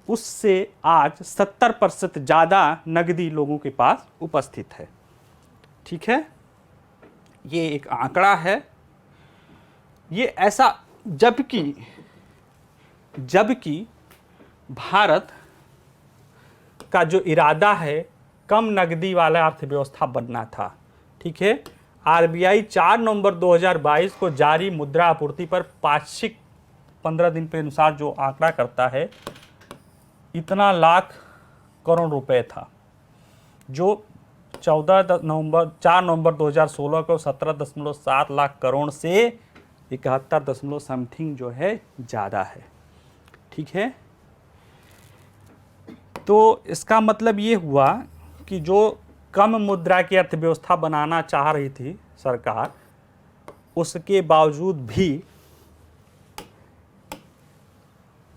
A: उससे आज 70% ज़्यादा नकदी लोगों के पास उपस्थित है। ठीक है, ये एक आंकड़ा है। ये ऐसा, जबकि भारत का जो इरादा है कम नकदी वाला अर्थव्यवस्था बनना था। ठीक है, आरबीआई 4 नवंबर 2022 को जारी मुद्रा आपूर्ति पर पाक्षिक 15 दिन के अनुसार जो आंकड़ा करता है, इतना लाख करोड़ रुपए था, जो 4 नवंबर 2016 को 17.7 लाख करोड़ से 71 समथिंग जो है ज़्यादा है। ठीक है, तो इसका मतलब ये हुआ कि जो कम मुद्रा की अर्थव्यवस्था बनाना चाह रही थी सरकार, उसके बावजूद भी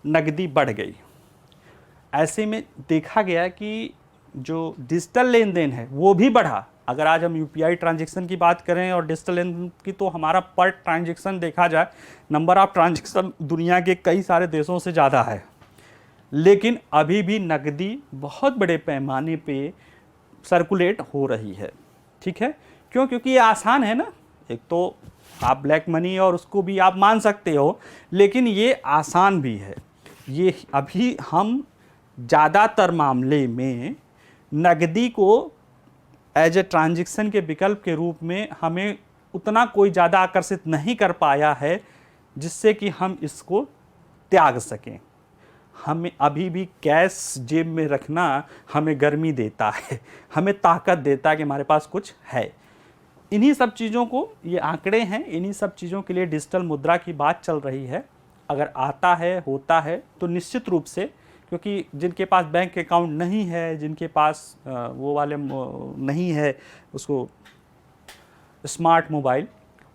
A: नकदी बढ़ गई। ऐसे में देखा गया कि जो डिजिटल लेन देन है वो भी बढ़ा। अगर आज हम यूपीआई ट्रांजैक्शन की बात करें और डिजिटल लेन देन की, तो हमारा पर ट्रांजैक्शन देखा जाए, नंबर ऑफ ट्रांजैक्शन दुनिया के कई सारे देशों से ज़्यादा है, लेकिन अभी भी नकदी बहुत बड़े पैमाने पे सर्कुलेट हो रही है। ठीक है, क्यों? क्योंकि ये आसान है ना। एक तो आप ब्लैक मनी और उसको भी आप मान सकते हो, लेकिन ये आसान भी है। ये अभी हम ज़्यादातर मामले में नकदी को एज ए ट्रांजैक्शन के विकल्प के रूप में हमें उतना कोई ज़्यादा आकर्षित नहीं कर पाया है, जिससे कि हम इसको त्याग सकें। हमें अभी भी कैश जेब में रखना हमें गर्मी देता है, हमें ताकत देता है कि हमारे पास कुछ है। इन्हीं सब चीज़ों को, ये आंकड़े हैं, इन्हीं सब चीज़ों के लिए डिजिटल मुद्रा की बात चल रही है। अगर आता है, होता है, तो निश्चित रूप से, क्योंकि जिनके पास बैंक अकाउंट नहीं है, जिनके पास वो वाले नहीं है उसको स्मार्ट मोबाइल,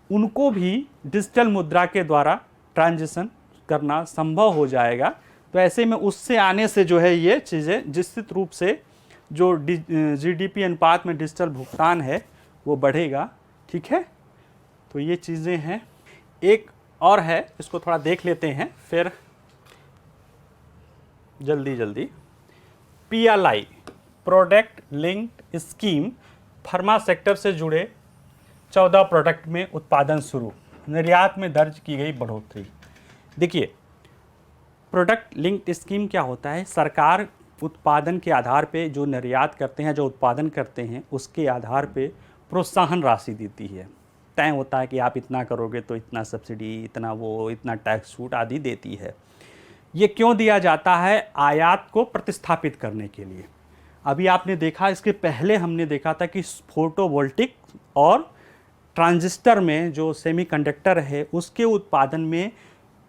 A: उनको भी डिजिटल मुद्रा के द्वारा ट्रांजैक्शन करना संभव हो जाएगा। तो ऐसे में उससे आने से जो है ये चीज़ें निश्चित रूप से जो जीडीपी अनुपात में डिजिटल भुगतान है वो बढ़ेगा। ठीक है, तो ये चीज़ें हैं। एक और है, इसको थोड़ा देख लेते हैं फिर जल्दी। PLI product linked scheme, pharma sector से जुड़े 14 प्रोडक्ट में उत्पादन शुरू, निर्यात में दर्ज की गई बढ़ोतरी। देखिए, प्रोडक्ट लिंक्ड स्कीम क्या होता है? सरकार उत्पादन के आधार पे जो निर्यात करते हैं, जो उत्पादन करते हैं, उसके आधार पे प्रोत्साहन राशि देती है। तय होता है कि आप इतना करोगे तो इतना सब्सिडी, इतना वो, इतना टैक्स छूट आदि देती है। ये क्यों दिया जाता है? आयात को प्रतिस्थापित करने के लिए। अभी आपने देखा, इसके पहले हमने देखा था कि फोटोवोल्टिक और ट्रांजिस्टर में जो सेमीकंडक्टर है उसके उत्पादन में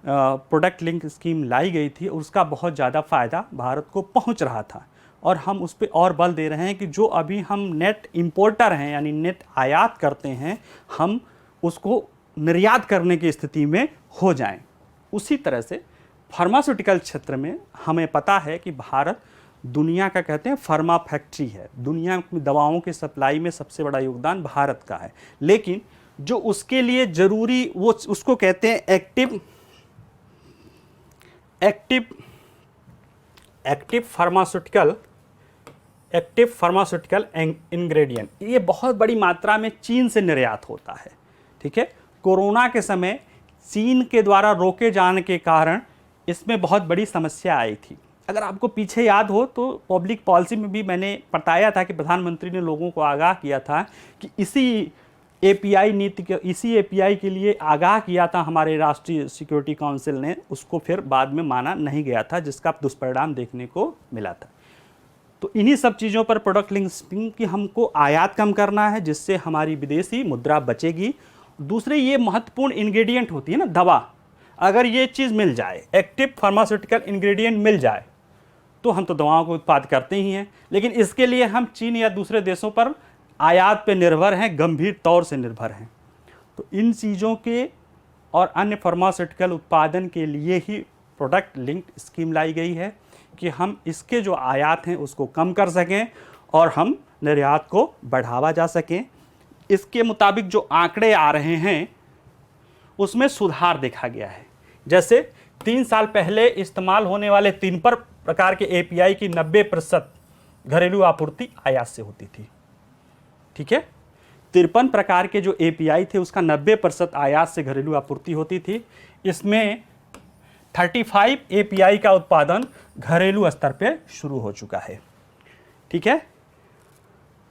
A: प्रोडक्ट लिंक स्कीम लाई गई थी और उसका बहुत ज़्यादा फ़ायदा भारत को पहुंच रहा था। और हम उस पर और बल दे रहे हैं कि जो अभी हम नेट इंपोर्टर हैं, यानी नेट आयात करते हैं, हम उसको निर्यात करने की स्थिति में हो जाएं। उसी तरह से फार्मास्यूटिकल क्षेत्र में हमें पता है कि भारत दुनिया का, कहते हैं, फार्मा फैक्ट्री है। दुनिया में दवाओं की सप्लाई में सबसे बड़ा योगदान भारत का है। लेकिन जो उसके लिए ज़रूरी, वो उसको कहते हैं एक्टिव फार्मास्यूटिकल इंग्रेडिएंट। ये बहुत बड़ी मात्रा में चीन से निर्यात होता है। ठीक है, कोरोना के समय चीन के द्वारा रोके जाने के कारण इसमें बहुत बड़ी समस्या आई थी। अगर आपको पीछे याद हो तो पब्लिक पॉलिसी में भी मैंने बताया था कि प्रधानमंत्री ने लोगों को आगाह किया था कि इसी एपीआई के लिए आगाह किया था हमारे राष्ट्रीय सिक्योरिटी काउंसिल ने। उसको फिर बाद में माना नहीं गया था, जिसका दुष्परिणाम देखने को मिला था। तो इन्हीं सब चीज़ों पर प्रोडक्ट लिंक स्कीम की हमको आयात कम करना है, जिससे हमारी विदेशी मुद्रा बचेगी। दूसरे, ये महत्वपूर्ण इंग्रेडिएंट होती है ना दवा, अगर ये चीज़ मिल जाए, एक्टिव फार्मास्यूटिकल इंग्रेडिएंट मिल जाए, तो हम तो दवाओं को उत्पाद करते ही हैं। लेकिन इसके लिए हम चीन या दूसरे देशों पर आयात पे निर्भर हैं, गंभीर तौर से निर्भर हैं। तो इन चीज़ों के और अन्य फार्मास्यूटिकल उत्पादन के लिए ही प्रोडक्ट लिंक्ड स्कीम लाई गई है कि हम इसके जो आयात हैं उसको कम कर सकें और हम निर्यात को बढ़ावा जा सकें। इसके मुताबिक जो आंकड़े आ रहे हैं उसमें सुधार देखा गया है। जैसे 3 साल पहले इस्तेमाल होने वाले 3 प्रकार के एपीआई की 90% घरेलू आपूर्ति आयात से होती थी। ठीक है, 53 प्रकार के जो एपीआई थे उसका 90% आयात से घरेलू आपूर्ति होती थी। इसमें 35 एपीआई का उत्पादन घरेलू स्तर पे शुरू हो चुका है। ठीक है,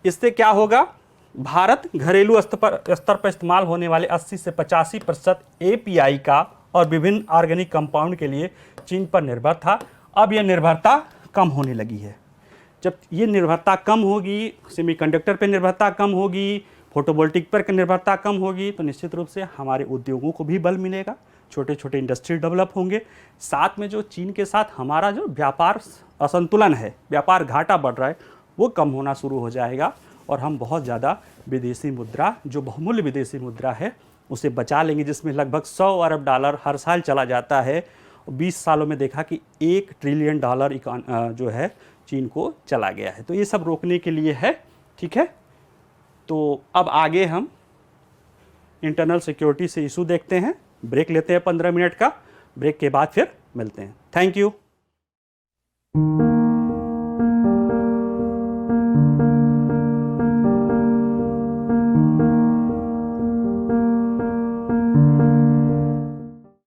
A: इससे क्या होगा? भारत घरेलू स्तर पर इस्तेमाल होने वाले 80 से 85% एपीआई का और विभिन्न ऑर्गेनिक कंपाउंड के लिए चीन पर निर्भर था। अब यह निर्भरता कम होने लगी है। जब ये निर्भरता कम होगी, सेमीकंडक्टर पर निर्भरता कम होगी, फोटोवोल्टिक पर निर्भरता कम होगी, तो निश्चित रूप से हमारे उद्योगों को भी बल मिलेगा, छोटे छोटे इंडस्ट्री डेवलप होंगे। साथ में जो चीन के साथ हमारा जो व्यापार असंतुलन है, व्यापार घाटा बढ़ रहा है, वो कम होना शुरू हो जाएगा और हम बहुत ज़्यादा विदेशी मुद्रा, जो बहुमूल्य विदेशी मुद्रा है, उसे बचा लेंगे, जिसमें लगभग 100 अरब डॉलर हर साल चला जाता है। 20 सालों में देखा कि $1 ट्रिलियन जो है चीन को चला गया है। तो ये सब रोकने के लिए है। ठीक है, तो अब आगे हम इंटरनल सिक्योरिटी से इशू देखते हैं। ब्रेक लेते हैं 15 मिनट का, ब्रेक के बाद फिर मिलते हैं। Thank you.